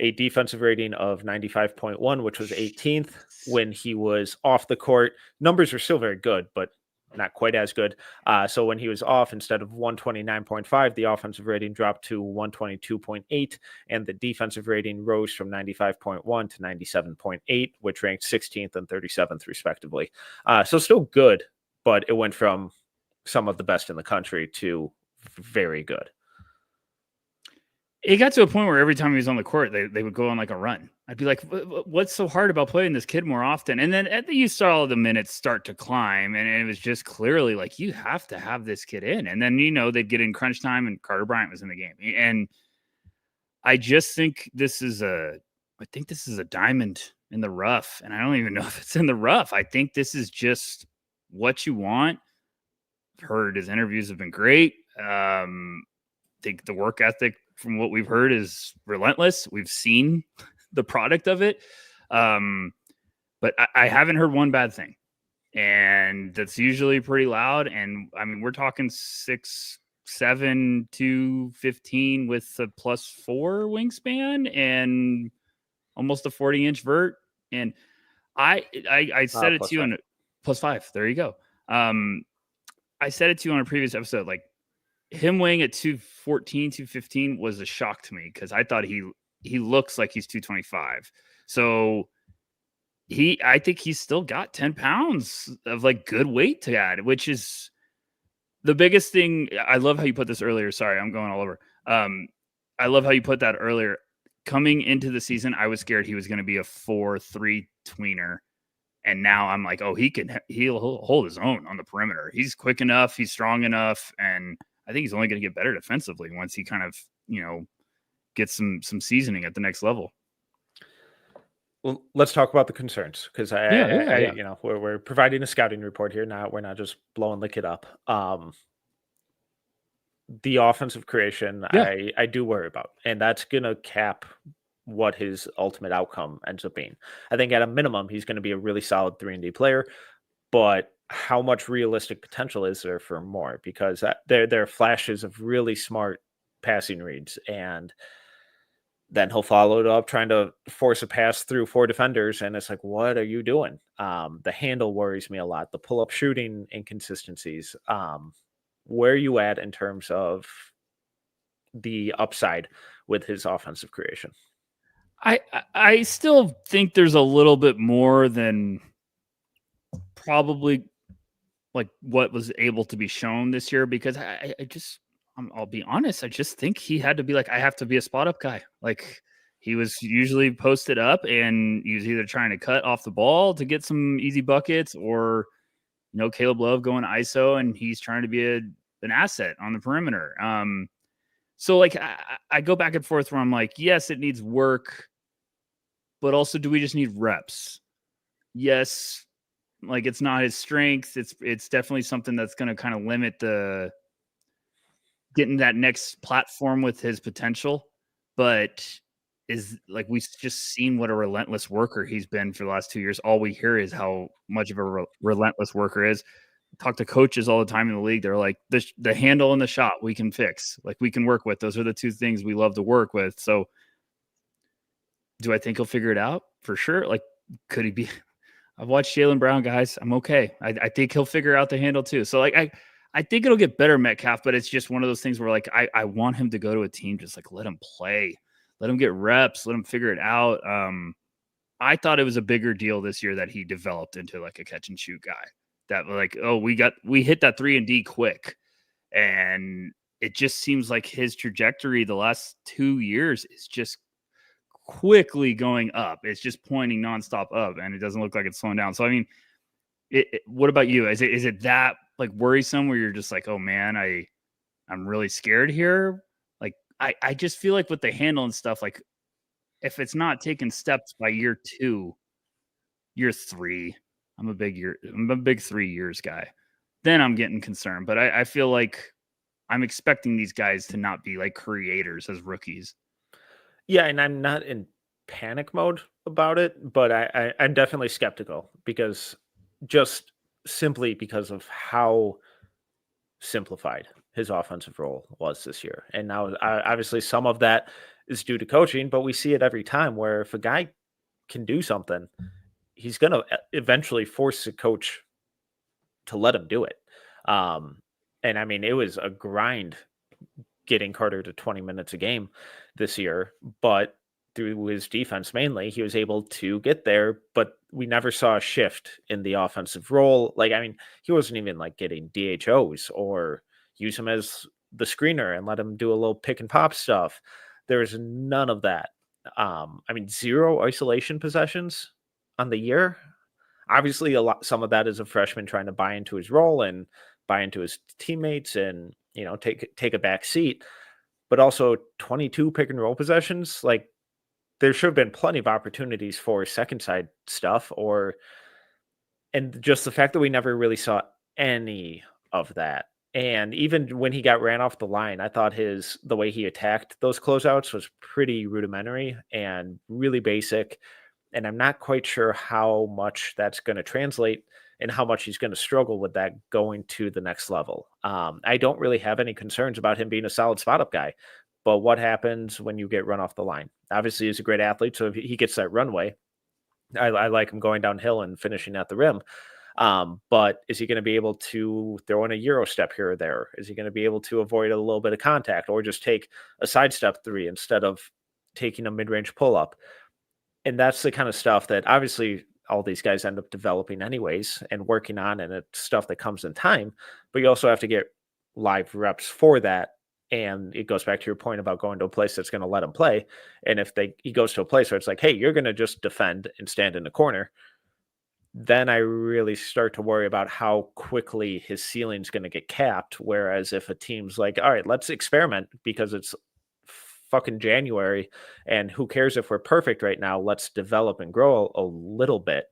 Speaker 1: a defensive rating of 95.1, which was 18th. When he was off the court, numbers were still very good, but not quite as good. So when he was off, instead of 129.5, the offensive rating dropped to 122.8, and the defensive rating rose from 95.1 to 97.8, which ranked 16th and 37th, respectively. So still good, but it went from some of the best in the country to very good.
Speaker 2: It got to a point where every time he was on the court, they would go on like a run. I'd be like, what's so hard about playing this kid more often? And then you saw the minutes start to climb, and it was just clearly like, you have to have this kid in. And then, they'd get in crunch time, and Carter Bryant was in the game. And I just think this is a diamond in the rough. And I don't even know if it's in the rough. I think this is just what you want. I've heard his interviews have been great. I think the work ethic, from what we've heard, is relentless. We've seen the product of it. But I haven't heard one bad thing. And that's usually pretty loud. And I mean, we're talking 6'7", 215 with a +4 wingspan and almost a 40-inch vert. And I said it to you on +5. There you go. I said it to you on a previous episode, like, him weighing at 214, 215 was a shock to me, because I thought he looks like he's 225. So I think he's still got 10 pounds of like good weight to add, which is the biggest thing. I love how you put this earlier. Sorry, I'm going all over. I love how you put that earlier. Coming into the season, I was scared he was going to be a 4'3" tweener. And now I'm like, oh, he'll hold his own on the perimeter. He's quick enough. He's strong enough. And I think he's only going to get better defensively once he kind of, gets some seasoning at the next level.
Speaker 1: Well, let's talk about the concerns, because we're providing a scouting report here. We're not just blowing the kid up. The offensive creation, I do worry about, and that's going to cap what his ultimate outcome ends up being. I think at a minimum, he's going to be a really solid 3-and-D player, but how much realistic potential is there for more? Because there are flashes of really smart passing reads, and then he'll follow it up trying to force a pass through 4 defenders, and it's like, what are you doing? The handle worries me a lot. The pull-up shooting inconsistencies. Where are you at in terms of the upside with his offensive creation?
Speaker 2: I still think there's a little bit more than probably like what was able to be shown this year, because I'll be honest, I just think he had to be like, I have to be a spot up guy. Like, he was usually posted up, and he was either trying to cut off the ball to get some easy buckets, or Caleb Love going ISO, and he's trying to be an asset on the perimeter. So like I go back and forth where I'm like, yes, it needs work, but also, do we just need reps? Yes, like, it's not his strength. It's definitely something that's going to kind of limit the getting that next platform with his potential. But is like, we've just seen what a relentless worker he's been for the last 2 years. All we hear is how much of a relentless worker is. Talk to coaches all the time in the league. They're like, the handle and the shot we can fix. Like, we can work with. Those are the 2 things we love to work with. So do I think he'll figure it out? For sure. Like, could he be? I've watched Jaylen Brown, guys. I'm okay. I think he'll figure out the handle too. So like, I think it'll get better, Metcalf, but it's just one of those things where like, I want him to go to a team, just like, let him play, let him get reps, let him figure it out. I thought it was a bigger deal this year that he developed into like a catch and shoot guy, that like, oh, we hit that 3-and-D quick. And it just seems like his trajectory the last 2 years is just quickly going up. It's just pointing nonstop up, and it doesn't look like it's slowing down. So I mean, what about you? Is it that like worrisome where you're just like, oh man, I'm really scared here? Like, I just feel like with the handle and stuff, like, if it's not taking steps by year 2, year 3, I'm a big 3 years guy. then I'm getting concerned. But I feel like I'm expecting these guys to not be like creators as rookies.
Speaker 1: Yeah, and I'm not in panic mode about it, but I'm definitely skeptical because just simply because of how simplified his offensive role was this year. And now, obviously, some of that is due to coaching, but we see it every time where if a guy can do something, he's going to eventually force the coach to let him do it. Um, and I mean, it was a grind getting Carter to 20 minutes a game this year, but through his defense mainly, he was able to get there, but we never saw a shift in the offensive role. Like, I mean, he wasn't even like getting DHOs or use him as the screener and let him do a little pick and pop stuff. There was none of that. I mean, 0 isolation possessions on the year. Obviously, some of that is a freshman trying to buy into his role and buy into his teammates and, take a back seat, but also 22 pick and roll possessions. Like, there should have been plenty of opportunities for second side stuff, and just the fact that we never really saw any of that. And even when he got ran off the line, I thought the way he attacked those closeouts was pretty rudimentary and really basic. And I'm not quite sure how much that's going to translate and how much he's going to struggle with that going to the next level. I don't really have any concerns about him being a solid spot up guy, but what happens when you get run off the line? Obviously, he's a great athlete, so if he gets that runway, I like him going downhill and finishing at the rim. But is he going to be able to throw in a Euro step here or there? Is he going to be able to avoid a little bit of contact or just take a sidestep 3 instead of taking a mid-range pull-up? And that's the kind of stuff that obviously all these guys end up developing anyways and working on, and it's stuff that comes in time, but you also have to get live reps for that. And it goes back to your point about going to a place that's going to let him play. And if he goes to a place where it's like, hey, you're going to just defend and stand in the corner, then I really start to worry about how quickly his ceiling's going to get capped. Whereas if a team's like, all right, let's experiment because it's fucking January and who cares if we're perfect right now, let's develop and grow a little bit.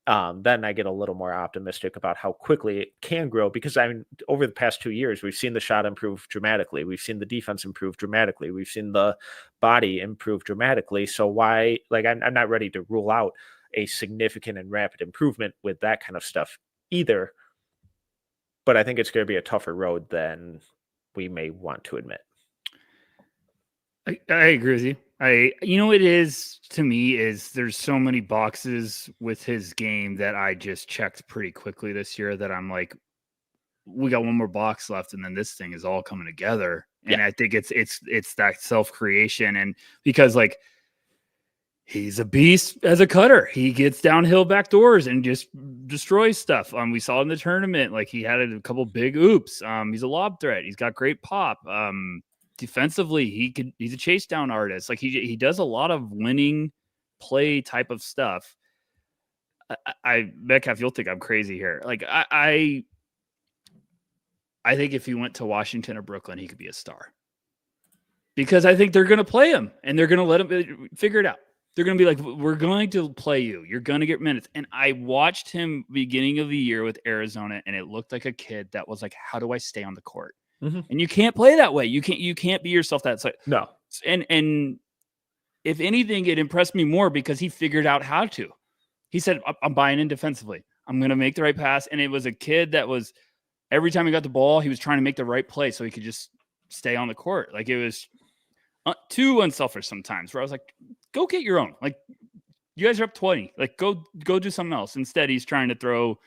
Speaker 1: Then I get a little more optimistic about how quickly it can grow, because I mean, over the past 2 years, we've seen the shot improve dramatically. We've seen the defense improve dramatically. We've seen the body improve dramatically. So why, like, I'm not ready to rule out a significant and rapid improvement with that kind of stuff either. But I think it's going to be a tougher road than we may want to admit.
Speaker 2: I agree with you. It is to me is there's so many boxes with his game that I just checked pretty quickly this year that I'm like, we got one more box left, and then this thing is all coming together. And yeah. I think it's that self-creation, and because like he's a beast as a cutter. He gets downhill back doors and just destroys stuff. We saw in the tournament, like he had a couple big oops. He's a lob threat. He's got great pop. Defensively, he's a chase down artist. Like he does a lot of winning play type of stuff. Metcalf, you'll think I'm crazy here. Like I think if he went to Washington or Brooklyn, he could be a star, because I think they're going to play him and they're going to let him figure it out. They're going to be like, we're going to play you. You're going to get minutes. And I watched him beginning of the year with Arizona, and it looked like a kid that was like, how do I stay on the court? Mm-hmm. And you can't play that way. You can't be yourself that way.
Speaker 1: No.
Speaker 2: And if anything, it impressed me more because he figured out how to. He said, I'm buying in defensively. I'm going to make the right pass. And it was a kid that was, every time he got the ball, he was trying to make the right play so he could just stay on the court. Like, it was too unselfish sometimes, where I was like, go get your own. Like, you guys are up 20. Like, go do something else. Instead, he's trying to throw,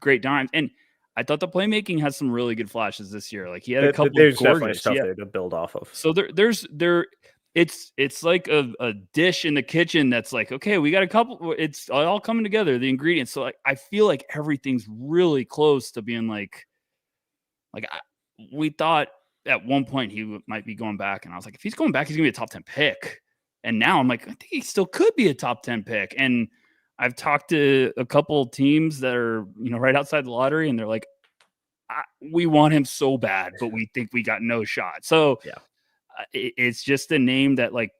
Speaker 2: great dimes. And I thought the playmaking has some really good flashes this year. Like, he had a couple
Speaker 1: there's
Speaker 2: of gorgeous
Speaker 1: definitely stuff there to build off of.
Speaker 2: So it's like a dish in the kitchen that's like, okay, we got a couple. It's all coming together, the ingredients. So I feel like everything's really close to being like we thought at one point he might be going back, and I was like, if he's going back, he's gonna be a top 10 pick. And now I'm like, I think he still could be a top 10 pick. And I've talked to a couple teams that are, right outside the lottery, and they're like, we want him so bad, but we think we got no shot. So yeah, it's just a name that, like,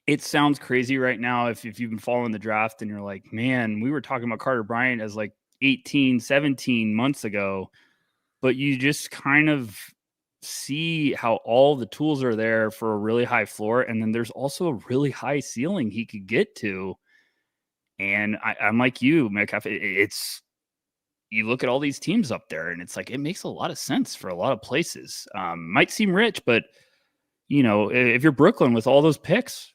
Speaker 2: it sounds crazy right now if you've been following the draft and you're like, man, we were talking about Carter Bryant as like 18, 17 months ago, but you just kind of see how all the tools are there for a really high floor. And then there's also a really high ceiling he could get to. And I'm like you, Metcalf, it's, you look at all these teams up there and it's like, it makes a lot of sense for a lot of places. Might seem rich, but you know, if you're Brooklyn with all those picks,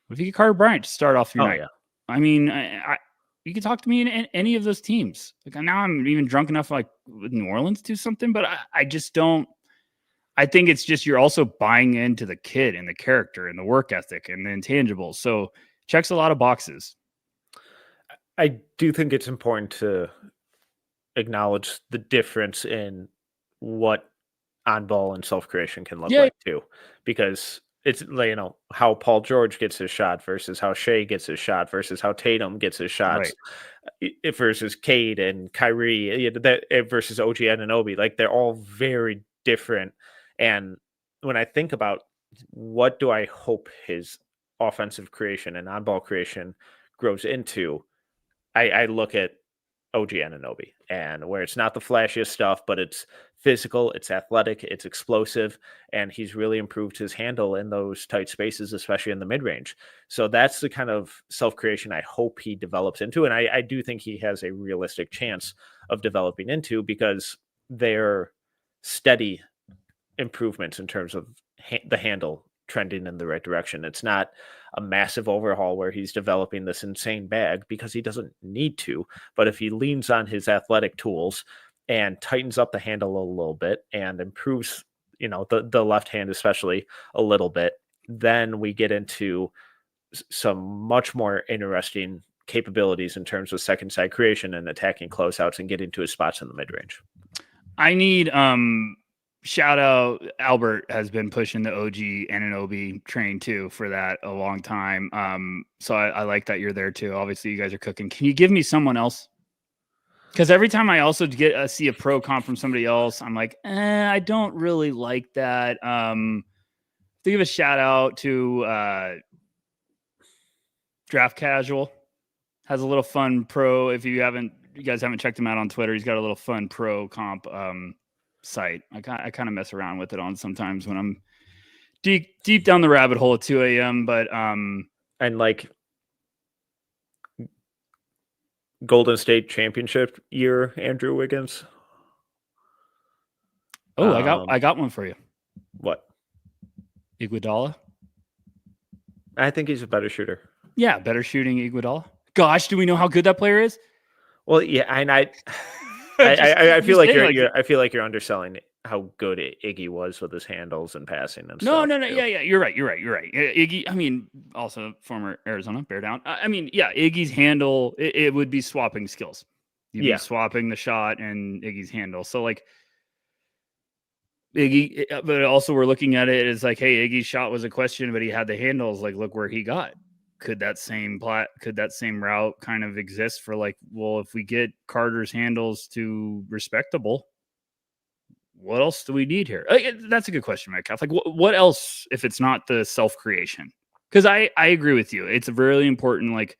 Speaker 2: what if you get Carter Bryant to start off your night?
Speaker 1: Yeah.
Speaker 2: I mean, you can talk to me in any of those teams. Like now I'm even drunk enough like with New Orleans to do something, but I just don't. I think it's just you're also buying into the kid and the character and the work ethic and the intangibles. So checks a lot of boxes.
Speaker 1: I do think it's important to acknowledge the difference in what on ball and self creation can look like too, because it's like, you know, how Paul George gets his shot versus how Shea gets his shot versus how Tatum gets his shots, versus Cade and Kyrie, versus OG Anunoby. Like they're all very different. And when I think about what do I hope his offensive creation and on ball creation grows into, I look at OG Anunoby, and where it's not the flashiest stuff, but it's physical, it's athletic, it's explosive, and he's really improved his handle in those tight spaces, especially in the mid range. So that's the kind of self creation I hope he develops into, and I do think he has a realistic chance of developing into, because they're steady improvements in terms of the handle trending in the right direction. It's not a massive overhaul where he's developing this insane bag, because he doesn't need to. But if he leans on his athletic tools and tightens up the handle a little bit and improves, you know, the left hand especially a little bit, then we get into some much more interesting capabilities in terms of second side creation and attacking closeouts and getting to his spots in the mid range.
Speaker 2: I need shout out, Albert has been pushing the OG Anunoby train too for that a long time. So I like that you're there too. Obviously, you guys are cooking. Can you give me someone else? Because every time I also get see a pro comp from somebody else, I'm like, I don't really like that. To give a shout out to Draft Casual, has a little fun pro. If you guys haven't checked him out on Twitter, he's got a little fun pro comp site. I kind of mess around with it on sometimes when I'm deep down the rabbit hole at 2 a.m. But
Speaker 1: and like Golden State championship year, Andrew Wiggins.
Speaker 2: Oh, I got one for you.
Speaker 1: What?
Speaker 2: Iguodala.
Speaker 1: I think he's a better shooter.
Speaker 2: Yeah, better shooting Iguodala. Gosh, do we know how good that player is?
Speaker 1: Well, yeah, and I feel like I feel like you're underselling how good Iggy was with his handles and passing and stuff.
Speaker 2: No. Yeah. You're right. Iggy, I mean, also former Arizona Bear Down. I mean, yeah, Iggy's handle, it would be swapping skills. You'd be swapping the shot and Iggy's handle. So like Iggy, but also we're looking at it as like, hey, Iggy's shot was a question, but he had the handles. Like, look where he got. Could that same route kind of exist for like, well, if we get Carter's handles to respectable, what else do we need here? That's a good question, Metcalf. Like, what else if it's not the self-creation? Because I agree with you. It's really important. Like,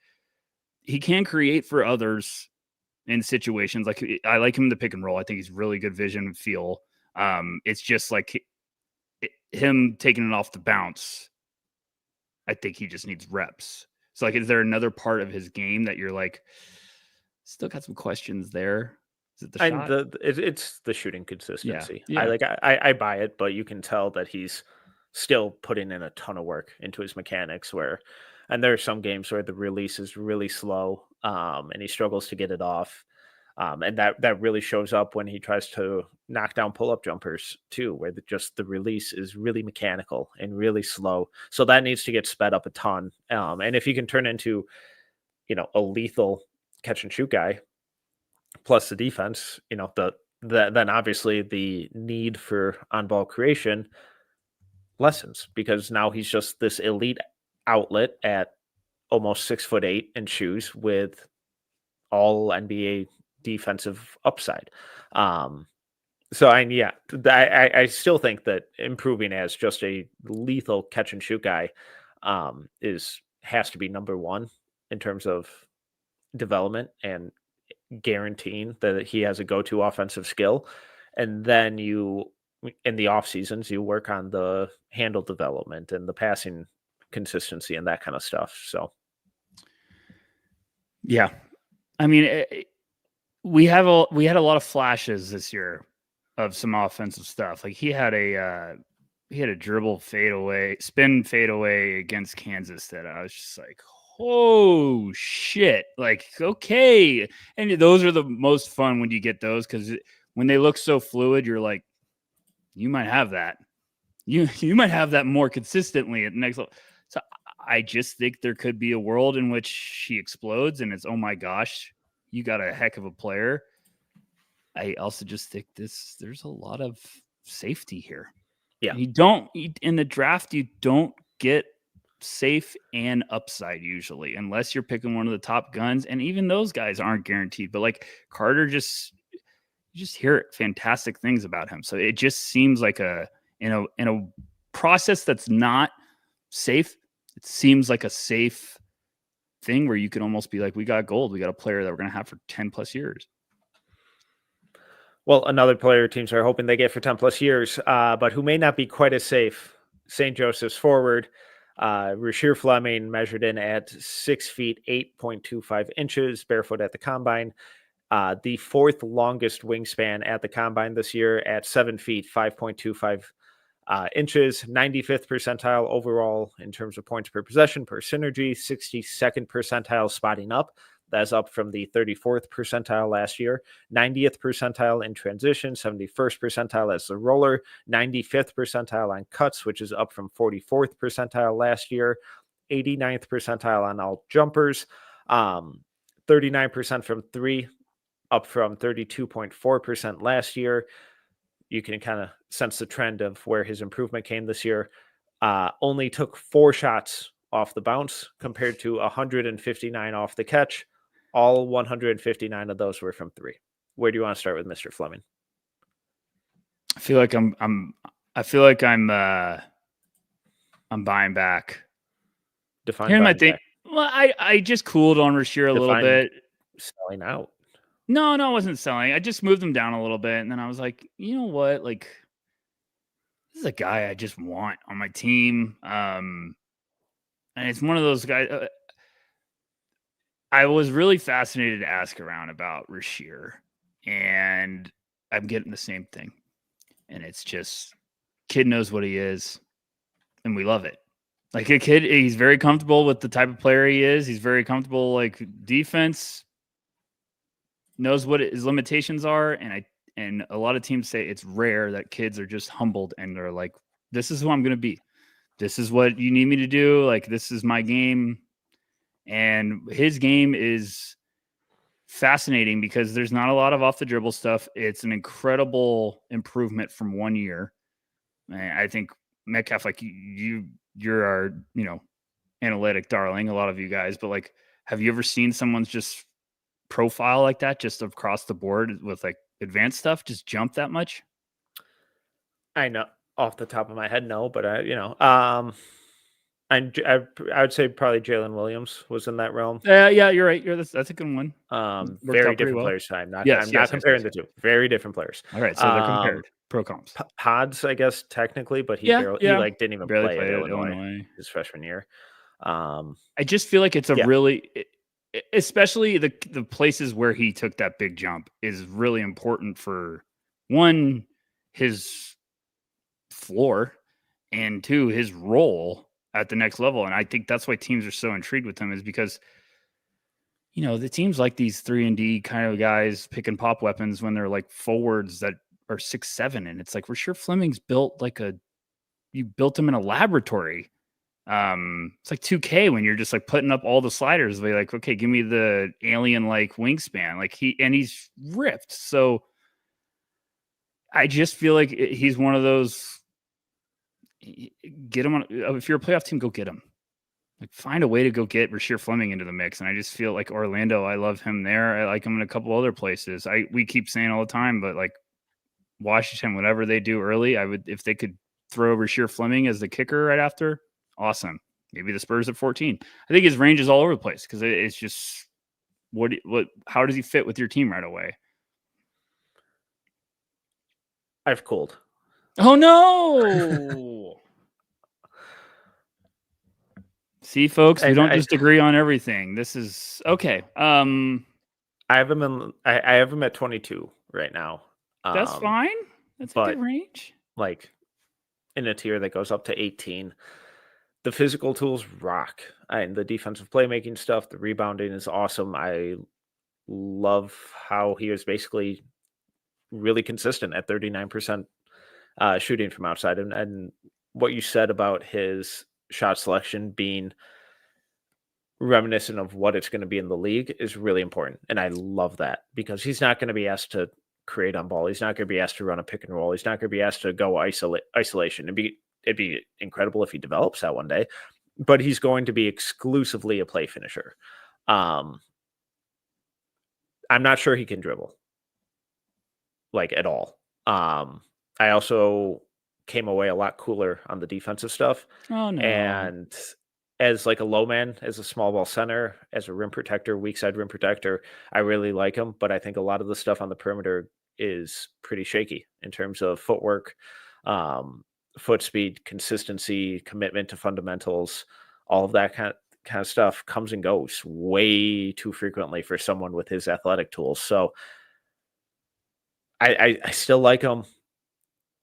Speaker 2: he can create for others in situations. Like, I like him in the pick and roll. I think he's really good vision and feel. It's just like him taking it off the bounce. I think he just needs reps. So, like, is there another part of his game that you're like, still got some questions there? Is it the shot?
Speaker 1: It's the shooting consistency.
Speaker 2: Yeah.
Speaker 1: I buy it, but you can tell that he's still putting in a ton of work into his mechanics. And there are some games where the release is really slow, and he struggles to get it off. And that really shows up when he tries to knock down pull-up jumpers too, where the release is really mechanical and really slow. So that needs to get sped up a ton. And if he can turn into, you know, a lethal catch and shoot guy, plus the defense, you know, then obviously the need for on-ball creation lessens, because now he's just this elite outlet at almost 6'8" in shoes with all NBA defensive upside. So I still think that improving as just a lethal catch and shoot guy has to be number one in terms of development and guaranteeing that he has a go-to offensive skill. And then in the off seasons, you work on the handle development and the passing consistency and that kind of stuff. So,
Speaker 2: yeah, I mean, we had a lot of flashes this year of some offensive stuff. Like he had a dribble spin fadeaway against Kansas that I was just like, oh shit. Like, okay. And those are the most fun when you get those, because when they look so fluid, you're like, you might have that. You might have that more consistently at the next level. So I just think there could be a world in which she explodes and it's, oh my gosh, you got a heck of a player. I also just think there's a lot of safety here.
Speaker 1: yeah.
Speaker 2: In the draft, you don't get safe and upside usually, unless you're picking one of the top guns. And even those guys aren't guaranteed. But like Carter, you just hear fantastic things about him. So it just seems like in a process that's not safe, it seems like a safe thing where you could almost be like, we got gold. We got a player that we're going to have for 10 plus years.
Speaker 1: Well, another player teams are hoping they get for 10 plus years, but who may not be quite as safe. St. Joseph's forward, Rasheer Fleming, measured in at 6 feet, 8.25 inches, barefoot at the combine. The fourth longest wingspan at the combine this year at 7 feet, 5.25 inches, 95th percentile overall in terms of points per possession per synergy, 62nd percentile spotting up. That's up from the 34th percentile last year, 90th percentile in transition, 71st percentile as the roller, 95th percentile on cuts, which is up from 44th percentile last year, 89th percentile on all jumpers, 39% from three, up from 32.4% last year. You can kind of sense the trend of where his improvement came this year. Only took 4 shots off the bounce compared to 159 off the catch. All 159 of those were from 3. Where do you want to start with Mr. Fleming?
Speaker 2: I feel like I'm buying back.
Speaker 1: Here's
Speaker 2: my thing. Well, I just cooled on Rasheer a little bit.
Speaker 1: Selling out.
Speaker 2: No, I wasn't selling. I just moved him down a little bit, and then I was like, you know what? Like, this is a guy I just want on my team. And it's one of those guys. I was really fascinated to ask around about Rasheer, and I'm getting the same thing. And it's just, kid knows what he is, and we love it. Like a kid, he's very comfortable with the type of player he is. He's very comfortable, like defense, knows what his limitations are. And a lot of teams say it's rare that kids are just humbled and they're like, this is who I'm going to be. This is what you need me to do. Like, this is my game. And his game is fascinating because there's not a lot of off the dribble stuff. It's an incredible improvement from 1 year. And I think Metcalf, like you're our, analytic darling, a lot of you guys, but like, have you ever seen someone's just profile like that, just across the board with like advanced stuff, just jump that much?
Speaker 1: I know off the top of my head, no, but I would say probably Jalen Williams was in that realm.
Speaker 2: Yeah, you're right. That's a good one.
Speaker 1: Very different players. I'm not comparing the two. Very different players.
Speaker 2: All right, so they're compared. Pro comps.
Speaker 1: Pods, I guess technically, but he didn't even play at Illinois his freshman year.
Speaker 2: I just feel like it's really, especially the places where he took that big jump is really important for, one, his floor, and 2, his role at the next level. And I think that's why teams are so intrigued with him, is because, the teams like these 3-and-D kind of guys picking pop weapons when they're like forwards that are 6'7", and it's like Rasheer Fleming's built like you built him in a laboratory. It's like 2K when you're just like putting up all the sliders. They're like, okay, give me the alien like wingspan. Like he's ripped. So I just feel like he's one of those. Get him on. If you're a playoff team, go get him. Like, find a way to go get Rasheer Fleming into the mix. And I just feel like Orlando, I love him there. I like him in a couple other places. We keep saying all the time, but like Washington, whatever they do early, if they could throw Rasheer Fleming as the kicker right after, awesome. Maybe the Spurs at 14. I think his range is all over the place because it's just How does he fit with your team right away?
Speaker 1: I've cooled.
Speaker 2: Oh no. See, folks, we don't just agree on everything. This is okay.
Speaker 1: I have him I have him at 22 right now.
Speaker 2: That's fine. That's a good range.
Speaker 1: Like in a tier that goes up to 18. The physical tools rock. And the defensive playmaking stuff, the rebounding is awesome. I love how he was basically really consistent at 39% shooting from outside. And what you said about his shot selection being reminiscent of what it's going to be in the league is really important. And I love that because he's not going to be asked to create on ball. He's not going to be asked to run a pick and roll. He's not going to be asked to go isolation. It'd be incredible if he develops that one day, but he's going to be exclusively a play finisher. I'm not sure he can dribble like at all. I also came away a lot cooler on the defensive stuff.
Speaker 2: Oh no.
Speaker 1: And as like a low man, as a small ball center, as a rim protector, weak side rim protector, I really like him. But I think a lot of the stuff on the perimeter is pretty shaky in terms of footwork, foot speed, consistency, commitment to fundamentals, all of that kind of stuff comes and goes way too frequently for someone with his athletic tools. So I still like him.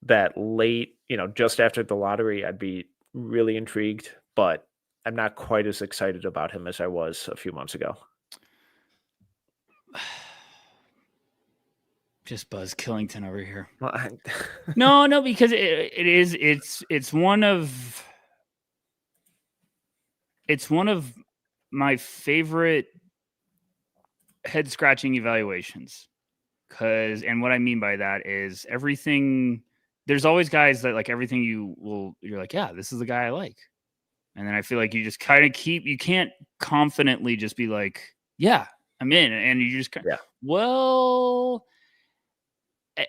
Speaker 1: That late, just after the lottery, I'd be really intrigued, but I'm not quite as excited about him as I was a few months ago.
Speaker 2: Just Buzz Killington over here.
Speaker 1: Well,
Speaker 2: no, because it's one of my favorite head scratching evaluations. And what I mean by that is everything. There's always guys that like everything you're like, yeah, this is the guy I like. And then I feel like you just kind of you can't confidently just be like, yeah, I'm in. And you just well,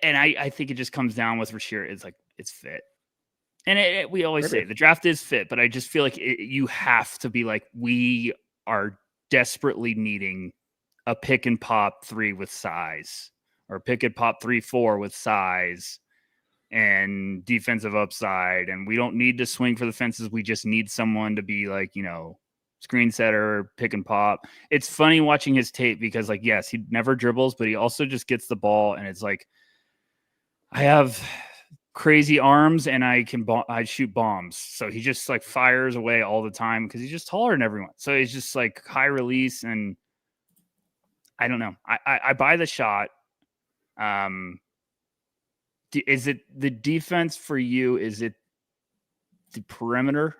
Speaker 2: and I think it just comes down with Rasheer. It's like, it's fit. And we always say the draft is fit, but I just feel like you have to be like, we are desperately needing a pick and pop 3 with size, or pick and pop 3-4 with size and defensive upside. And we don't need to swing for the fences. We just need someone to be like, screen setter, pick and pop. It's funny watching his tape because like, yes, he never dribbles, but he also just gets the ball. And it's like, I have crazy arms and I shoot bombs. So he just like fires away all the time because he's just taller than everyone. So he's just like high release. And I don't know. I buy the shot. Is it the defense for you? Is it the perimeter,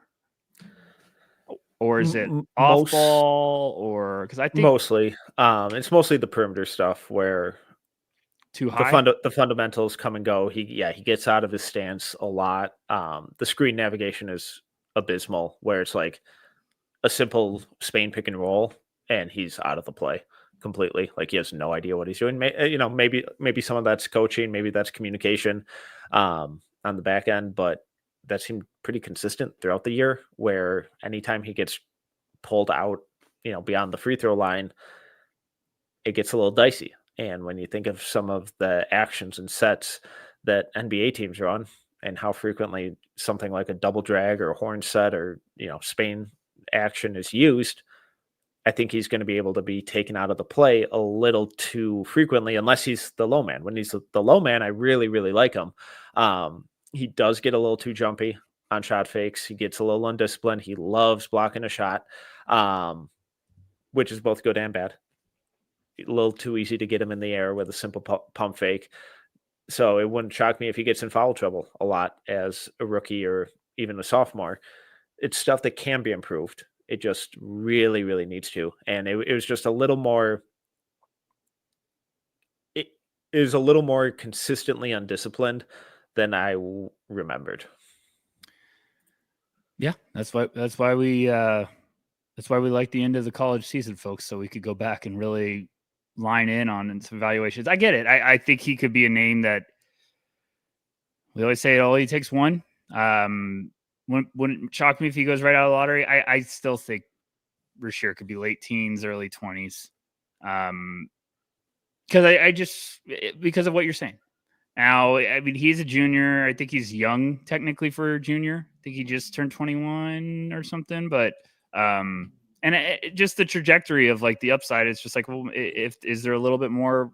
Speaker 2: or is it off ball? Or because I think
Speaker 1: mostly, it's mostly the perimeter stuff where
Speaker 2: too high.
Speaker 1: The fundamentals come and go. He gets out of his stance a lot. The screen navigation is abysmal, where it's like a simple Spain pick and roll, and he's out of the play completely. Like he has no idea what he's doing. Maybe some of that's coaching, maybe that's communication on the back end, but that seemed pretty consistent throughout the year, where anytime he gets pulled out, beyond the free throw line, it gets a little dicey. And when you think of some of the actions and sets that NBA teams run and how frequently something like a double drag or a horn set or, Spain action is used, I think he's going to be able to be taken out of the play a little too frequently, unless he's the low man. When he's the low man, I really, really like him. He does get a little too jumpy on shot fakes. He gets a little undisciplined. He loves blocking a shot, which is both good and bad. A little too easy to get him in the air with a simple pump fake. So it wouldn't shock me if he gets in foul trouble a lot as a rookie or even a sophomore. It's stuff that can be improved. It just really, really needs to. And it was just a little more. It is a little more consistently undisciplined than I remembered.
Speaker 2: Yeah, that's why we like the end of the college season, folks, so we could go back and really line in on some evaluations. I get it. I think he could be a name that we always say it only takes one. Wouldn't shock me if he goes right out of the lottery. I still think Rasheer could be late teens, early 20s. Because because of what you're saying. Now, I mean, he's a junior. I think he's young technically for a junior. I think he just turned 21 or something. But just the trajectory of like the upside, it's just like, well, is there a little bit more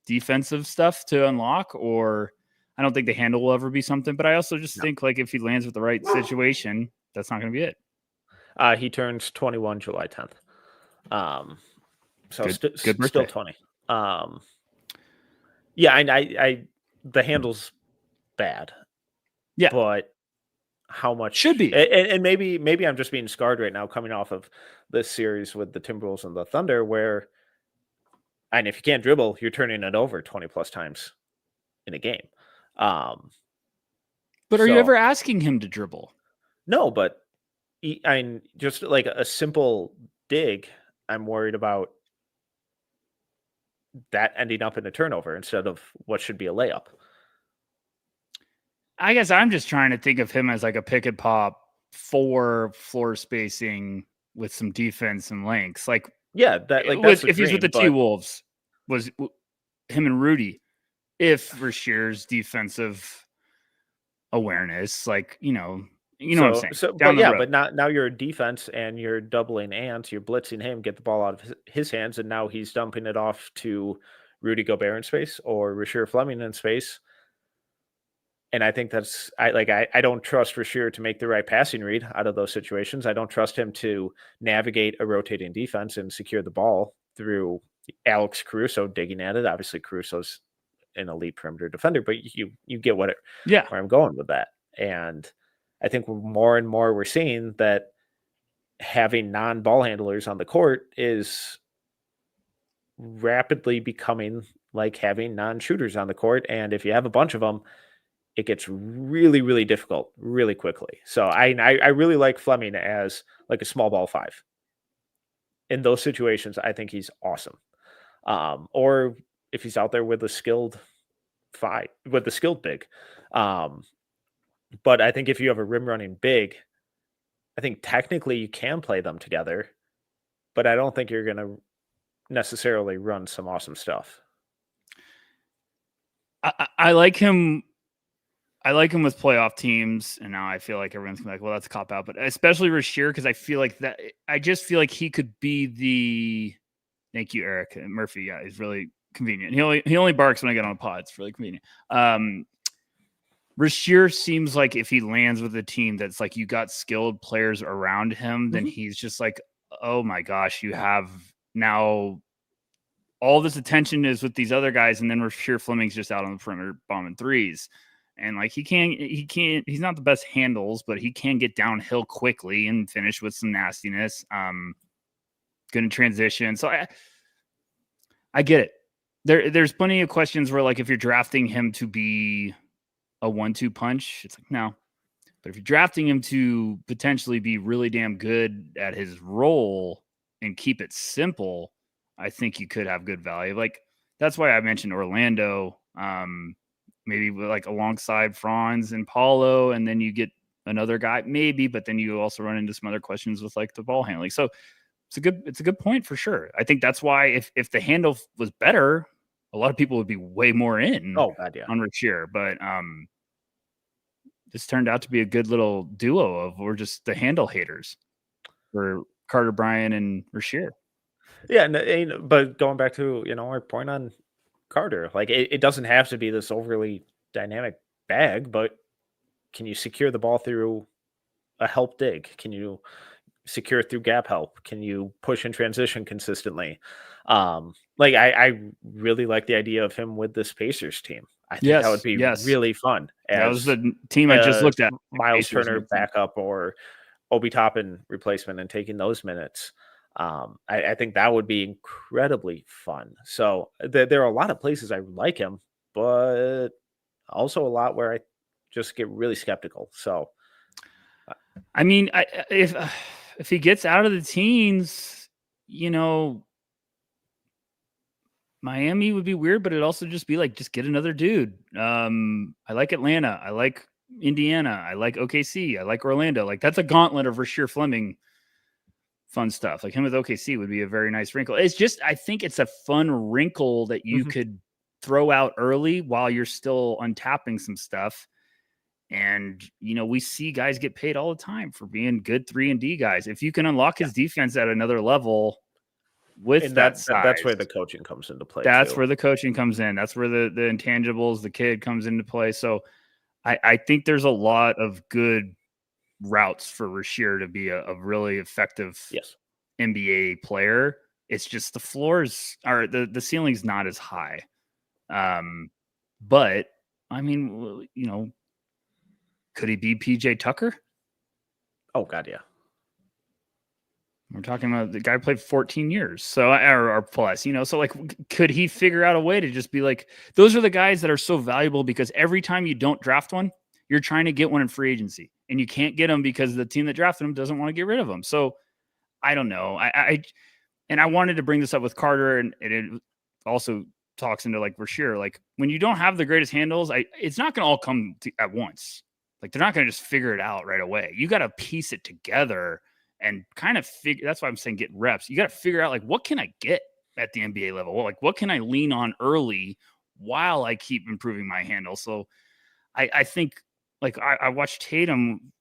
Speaker 2: defensive stuff to unlock? Or I don't think the handle will ever be something. But I also just think like if he lands with the right situation, that's not going to be it.
Speaker 1: He turns 21 July 10th. So
Speaker 2: good birthday.
Speaker 1: Still 20. Yeah, I the handle's bad.
Speaker 2: Yeah,
Speaker 1: but how much
Speaker 2: should be,
Speaker 1: and maybe I'm just being scarred right now coming off of this series with the Timberwolves and the Thunder, where, and if you can't dribble, you're turning it over 20 plus times in a game.
Speaker 2: But are you ever asking him to dribble?
Speaker 1: No, but just like a simple dig, I'm worried about that ending up in a turnover instead of what should be a layup.
Speaker 2: I guess I'm just trying to think of him as like a pick and pop, 4 floor spacing with some defense and lengths. Like,
Speaker 1: yeah,
Speaker 2: if he's with the T-Wolves, was him and Rudy. If Rasheer's defensive awareness, like, you know what I'm saying.
Speaker 1: But now you're a defense and you're doubling Ant, you're blitzing him, get the ball out of his hands, and now he's dumping it off to Rudy Gobert in space or Rasheer Fleming in space. And I think I don't trust Rasheer to make the right passing read out of those situations. I don't trust him to navigate a rotating defense and secure the ball through Alex Caruso digging at it. Obviously, Caruso's an elite perimeter defender, but you get where I'm going with that. And I think more and more we're seeing that having non-ball handlers on the court is rapidly becoming like having non-shooters on the court. And if you have a bunch of them, it gets really, really difficult really quickly. So I really like Fleming as like a small ball 5. In those situations, I think he's awesome. Or if he's out there with a skilled 5, with the skilled big. But I think if you have a rim running big, I think technically you can play them together, but I don't think you're going to necessarily run some awesome stuff.
Speaker 2: I like him. I like him with playoff teams, and now I feel like everyone's gonna be like, well, that's a cop out, but especially Rasheer, because I feel like that. I just feel like he could be the. Thank you, Eric Murphy. Yeah, he's really convenient. He only barks when I get on a pod. It's really convenient. Rasheer seems like if he lands with a team that's like you got skilled players around him, then he's just like, oh my gosh, you have now all this attention is with these other guys, and then Rasheer Fleming's just out on the perimeter bombing threes. And like he's not the best handles, but he can get downhill quickly and finish with some nastiness. Good in transition. So I get it. There's plenty of questions where like if you're drafting him to be a 1-2 punch, it's like no. But if you're drafting him to potentially be really damn good at his role and keep it simple, I think you could have good value. Like that's why I mentioned Orlando. Maybe like alongside Franz and Paulo, and then you get another guy, maybe, but then you also run into some other questions with like the ball handling. So it's a good point for sure. I think that's why if the handle was better, a lot of people would be way more in on Rasheer. But this turned out to be a good little duo of we're just the handle haters for Carter Bryant and Rasheer.
Speaker 1: Yeah, but going back to our point on Carter, like it doesn't have to be this overly dynamic bag, but can you secure the ball through a help dig? Can you secure it through gap help? Can you push in transition consistently? Like I really like the idea of him with this Pacers team. I think that would be really fun.
Speaker 2: That was the team I just looked at.
Speaker 1: Miles Turner backup or Obi Toppin replacement and taking those minutes. I think that would be incredibly fun. So there are a lot of places I like him, but also a lot where I just get really skeptical. So,
Speaker 2: I mean, if he gets out of the teens, Miami would be weird, but it'd also just be like, just get another dude. I like Atlanta. I like Indiana. I like OKC. I like Orlando. Like that's a gauntlet of Rasheer Fleming fun stuff. Like him with OKC would be a very nice wrinkle. It's just, I think it's a fun wrinkle that you could throw out early while you're still untapping some stuff. And, you know, we see guys get paid all the time for being good 3-and-D guys. If you can unlock his defense at another level with
Speaker 1: And
Speaker 2: that size,
Speaker 1: that's where the coaching comes into play.
Speaker 2: That's where the coaching comes in. That's where the intangibles, the kid comes into play. So I think there's a lot of good routes for Rasheer to be a really effective NBA player. It's just the floors are the ceiling's not as high. But I mean, you know, could he be PJ Tucker?
Speaker 1: Oh God, yeah.
Speaker 2: We're talking about the guy played 14 years, so or plus, you know, so like, could he figure out a way to just be like, those are the guys that are so valuable because every time you don't draft one, you're trying to get one in free agency, and you can't get them because the team that drafted them doesn't want to get rid of them. So I don't know. I wanted to bring this up with Carter, and it also talks into like Rasheer. Like when you don't have the greatest handles, it's not going to all come at once. Like they're not going to just figure it out right away. You got to piece it together and kind of figure. That's why I'm saying get reps. You got to figure out like, what can I get at the NBA level? Well, like what can I lean on early while I keep improving my handle? So I think like I watched Tatum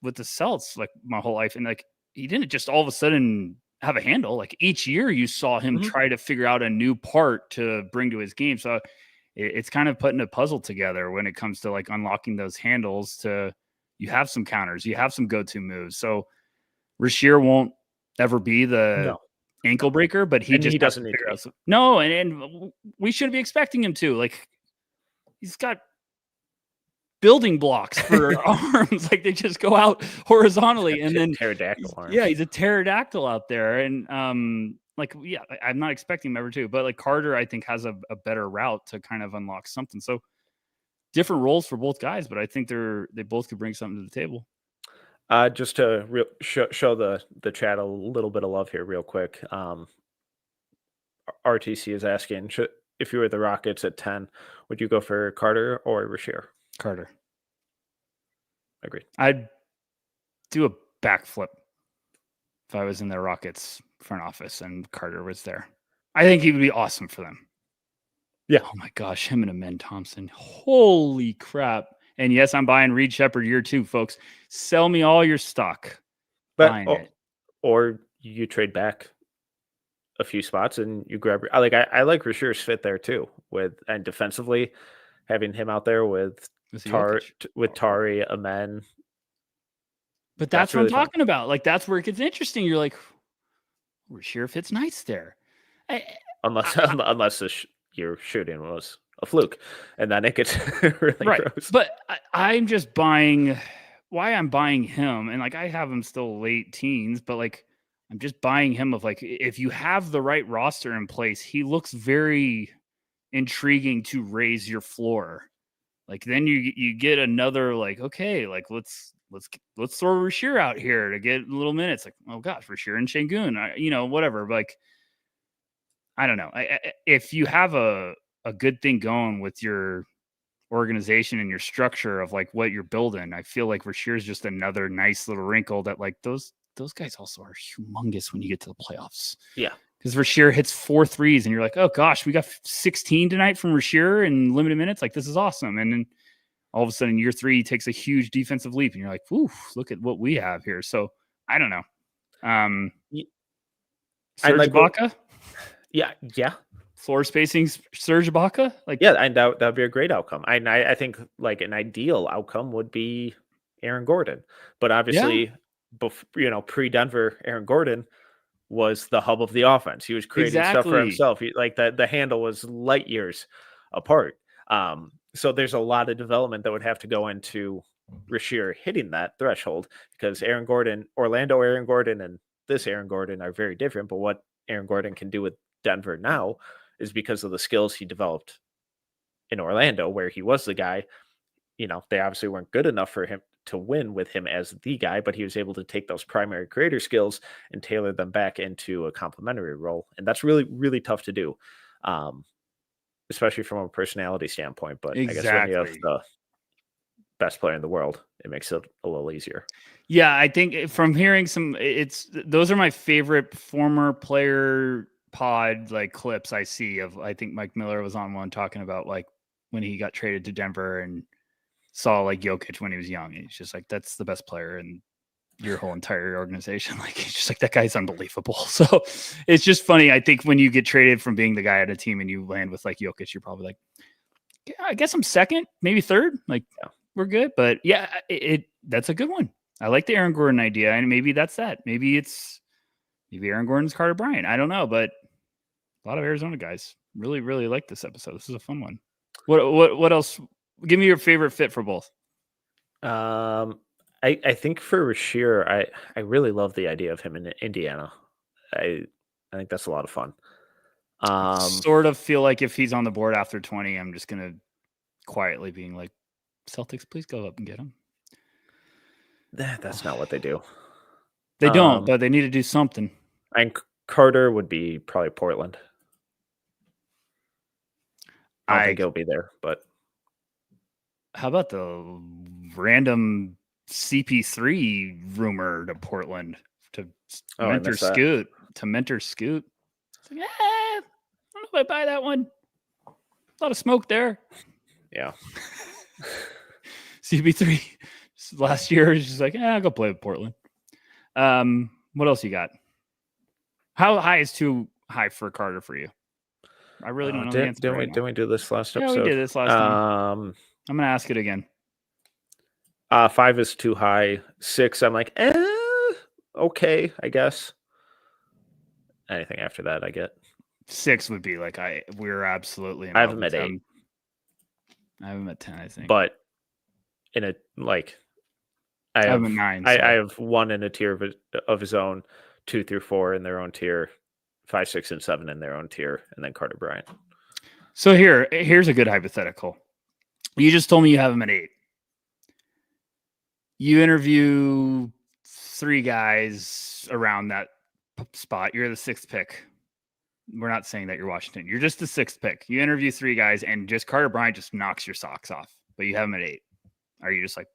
Speaker 2: with the Celts like my whole life, and like he didn't just all of a sudden have a handle. Like each year you saw him try to figure out a new part to bring to his game. So it's kind of putting a puzzle together when it comes to like unlocking those handles to, you have some counters, you have some go-to moves. So Rasheer won't ever be the ankle breaker, but he doesn't need to. No, and we shouldn't be expecting him to. Like he's got building blocks for arms, like they just go out horizontally, and then
Speaker 1: pterodactyl arms.
Speaker 2: Yeah, he's a pterodactyl out there, and like yeah, I'm not expecting him ever to, but like Carter, I think has a better route to kind of unlock something. So different roles for both guys, but I think they both could bring something to the table.
Speaker 1: Just to show the chat a little bit of love here real quick. RTC is asking, if you were the Rockets at 10, would you go for Carter or Rasheer?
Speaker 2: Carter.
Speaker 1: Agreed.
Speaker 2: I'd do a backflip if I was in the Rockets front office and Carter was there. I think he would be awesome for them.
Speaker 1: Yeah.
Speaker 2: Oh my gosh, him and Amen Thompson. Holy crap. And yes, I'm buying Reed Shepherd year 2, folks. Sell me all your stock.
Speaker 1: Or you trade back a few spots and you grab. I like Rasheer's fit there too, and defensively having him out there with Tari, Amen.
Speaker 2: But that's really what I'm talking about. Like that's where it gets interesting. You're like, Rasheer fits nice there.
Speaker 1: Unless your shooting was a fluke, and then it gets really gross.
Speaker 2: But I'm just buying why I'm buying him, and like I have him still late teens, but like I'm just buying him of like, if you have the right roster in place, he looks very intriguing to raise your floor. Like then you get another like, okay, like let's throw Rasheer out here to get little minutes. Like, oh gosh, Rasheer and Şengün, you know, whatever. But like, I don't know. If you have a good thing going with your organization and your structure of like what you're building, I feel like Rasheer is just another nice little wrinkle that like those guys also are humongous when you get to the playoffs.
Speaker 1: Yeah.
Speaker 2: Because Rasheer hits 4 threes and you're like, oh gosh, we got 16 tonight from Rasheer in limited minutes. Like this is awesome. And then all of a sudden year 3 he takes a huge defensive leap and you're like, ooh, look at what we have here. So I don't know. Serge Ibaka?
Speaker 1: Yeah.
Speaker 2: Floor spacing Serge Ibaka? Like
Speaker 1: yeah, and that would be a great outcome. I think like an ideal outcome would be Aaron Gordon. But obviously pre-Denver, Aaron Gordon was the hub of the offense. He was creating stuff for himself. The handle was light years apart. So there's a lot of development that would have to go into Rasheer hitting that threshold, because Orlando Aaron Gordon and this Aaron Gordon are very different. But what Aaron Gordon can do with Denver now is because of the skills he developed in Orlando, where he was the guy. You know, they obviously weren't good enough for him to win with him as the guy, but he was able to take those primary creator skills and tailor them back into a complementary role. And that's really, really tough to do, especially from a personality standpoint. But I guess when you have the best player in the world, it makes it a little easier.
Speaker 2: Yeah, I think from hearing those are my favorite former player pod like clips I see of. I think Mike Miller was on one talking about like when he got traded to Denver and saw like Jokic when he was young. He's just like, that's the best player in your whole entire organization. Like, he's just like, that guy's unbelievable. So it's just funny. I think when you get traded from being the guy at a team and you land with like Jokic, you're probably like, yeah, I guess I'm second, maybe third. Like, we're good. But yeah, that's a good one. I like the Aaron Gordon idea. And maybe that's that. Maybe Aaron Gordon's Carter Bryant. I don't know. But a lot of Arizona guys really, really like this episode. This is a fun one. What else? Give me your favorite fit for both.
Speaker 1: I think for Rasheer, I really love the idea of him in Indiana. I think that's a lot of fun.
Speaker 2: Sort of feel like if he's on the board after 20, I'm just gonna quietly being like, Celtics, please go up and get him.
Speaker 1: That's not what they do.
Speaker 2: They don't, but they need to do something.
Speaker 1: I think Carter would be probably Portland. I don't think he'll be there, but
Speaker 2: how about the random CP3 rumor to Portland to mentor Scoot? To mentor Scoot? It's like, I don't know if I buy that one. A lot of smoke there.
Speaker 1: Yeah.
Speaker 2: CP3 last year is just like, I'll go play with Portland. What else you got? How high is too high for Carter for you? I really don't know the answer.
Speaker 1: Didn't we do this last episode?
Speaker 2: Yeah, we did this last time. I'm gonna ask it again.
Speaker 1: 5 is too high. 6, I'm like, okay, I guess. Anything after that, I get.
Speaker 2: 6 would be like we're absolutely.
Speaker 1: I have him at 8.
Speaker 2: I have him at 10, I think.
Speaker 1: But in a like, I have 9. So. I have 1 in a tier of his own, 2 through 4 in their own tier, 5, 6, and 7 in their own tier, and then Carter Bryant.
Speaker 2: So here's a good hypothetical. You just told me you have him at 8. You interview 3 guys around that spot. You're the 6th pick. We're not saying that you're Washington. You're just the 6th pick. You interview 3 guys, and just Carter Bryant just knocks your socks off. But you have him at 8. Are you just like,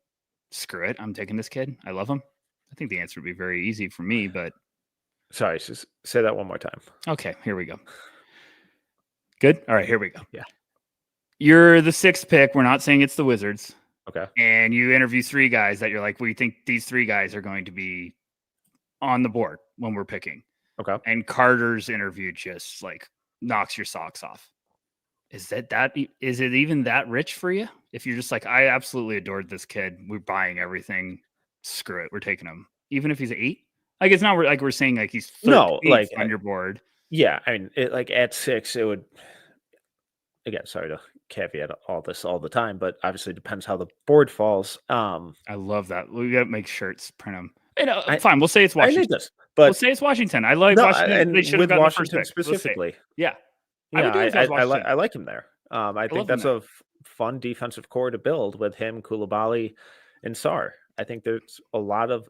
Speaker 2: screw it, I'm taking this kid? I love him. I think the answer would be very easy for me, but.
Speaker 1: Sorry, just say that one more time.
Speaker 2: Okay, here we go. Good? All right, here we go.
Speaker 1: Yeah.
Speaker 2: You're the 6th pick. We're not saying it's the Wizards.
Speaker 1: Okay.
Speaker 2: And you interview 3 guys that you're like, we think these 3 guys are going to be on the board when we're picking.
Speaker 1: Okay.
Speaker 2: And Carter's interview just like knocks your socks off. Is it even that rich for you? If you're just like, I absolutely adored this kid. We're buying everything. Screw it. We're taking him. Even if he's 8? Like, it's not like we're saying like he's like on your board.
Speaker 1: Yeah. I mean, like at 6, it would, again, sorry to caveat all this all the time, but obviously depends how the board falls.
Speaker 2: I love that. We got to make shirts, print them. Fine. We'll say it's Washington.
Speaker 1: I need this, but
Speaker 2: we'll say it's Washington. I like Washington. They should have gotten
Speaker 1: Washington
Speaker 2: the first pick.
Speaker 1: specifically.
Speaker 2: Yeah.
Speaker 1: I like him there. I think that's a fun defensive core to build with him, Koulibaly, and Sarr. I think there's a lot of,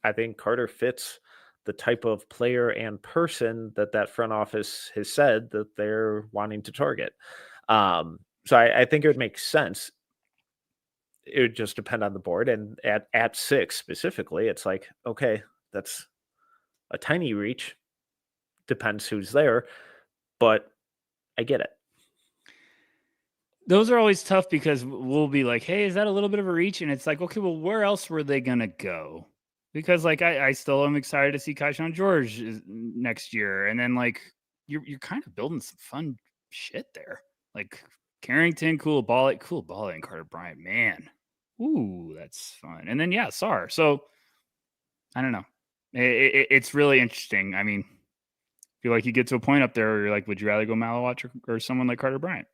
Speaker 1: I think Carter fits the type of player and person that front office has said that they're wanting to target. So I think it would make sense. It would just depend on the board. And at 6 specifically, it's like, okay, that's a tiny reach. Depends who's there, but I get it.
Speaker 2: Those are always tough because we'll be like, hey, is that a little bit of a reach? And it's like, okay, well, where else were they going to go? Because like I still am excited to see Kaishan George next year. And then like you're kind of building some fun shit there. Like Carrington, Koulibaly, and Carter Bryant. Man. Ooh, that's fun. And then Sarr. So I don't know. It's really interesting. I mean, I feel like you get to a point up there where you're like, would you rather go Malawatch or someone like Carter Bryant?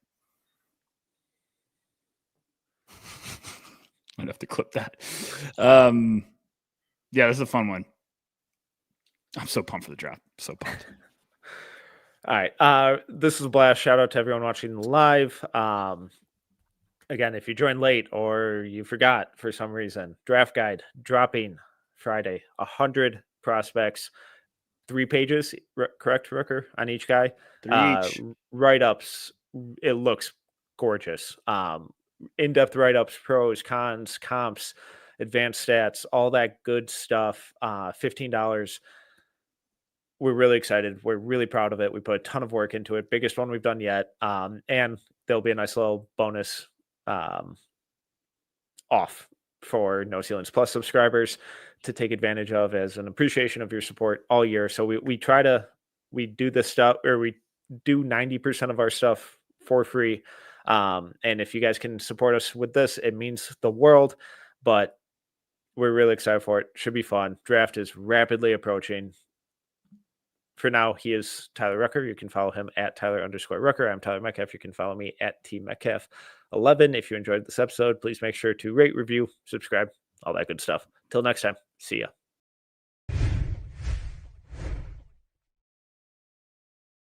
Speaker 2: I'd have to clip that. Yeah, this is a fun one. I'm so pumped for the draft. So pumped.
Speaker 1: All right. This is a blast. Shout out to everyone watching live. Again, if you joined late or you forgot for some reason, draft guide dropping Friday. 100 prospects, 3 pages, correct, Rucker, on each guy?
Speaker 2: 3 each.
Speaker 1: Write-ups. It looks gorgeous. in-depth write-ups, pros, cons, comps, advanced stats, all that good stuff. $15. We're really excited. We're really proud of it. We put a ton of work into it. Biggest one we've done yet. And there'll be a nice little bonus off for No Ceilings Plus subscribers to take advantage of as an appreciation of your support all year. So we do this stuff, or we do 90% of our stuff for free. And if you guys can support us with this, it means the world. But we're really excited for it. Should be fun. Draft is rapidly approaching. For now, he is Tyler Rucker. You can follow him at Tyler_Rucker. I'm Tyler Metcalf. You can follow me at TMetcalf11. If you enjoyed this episode, please make sure to rate, review, subscribe, all that good stuff. Till next time, see ya.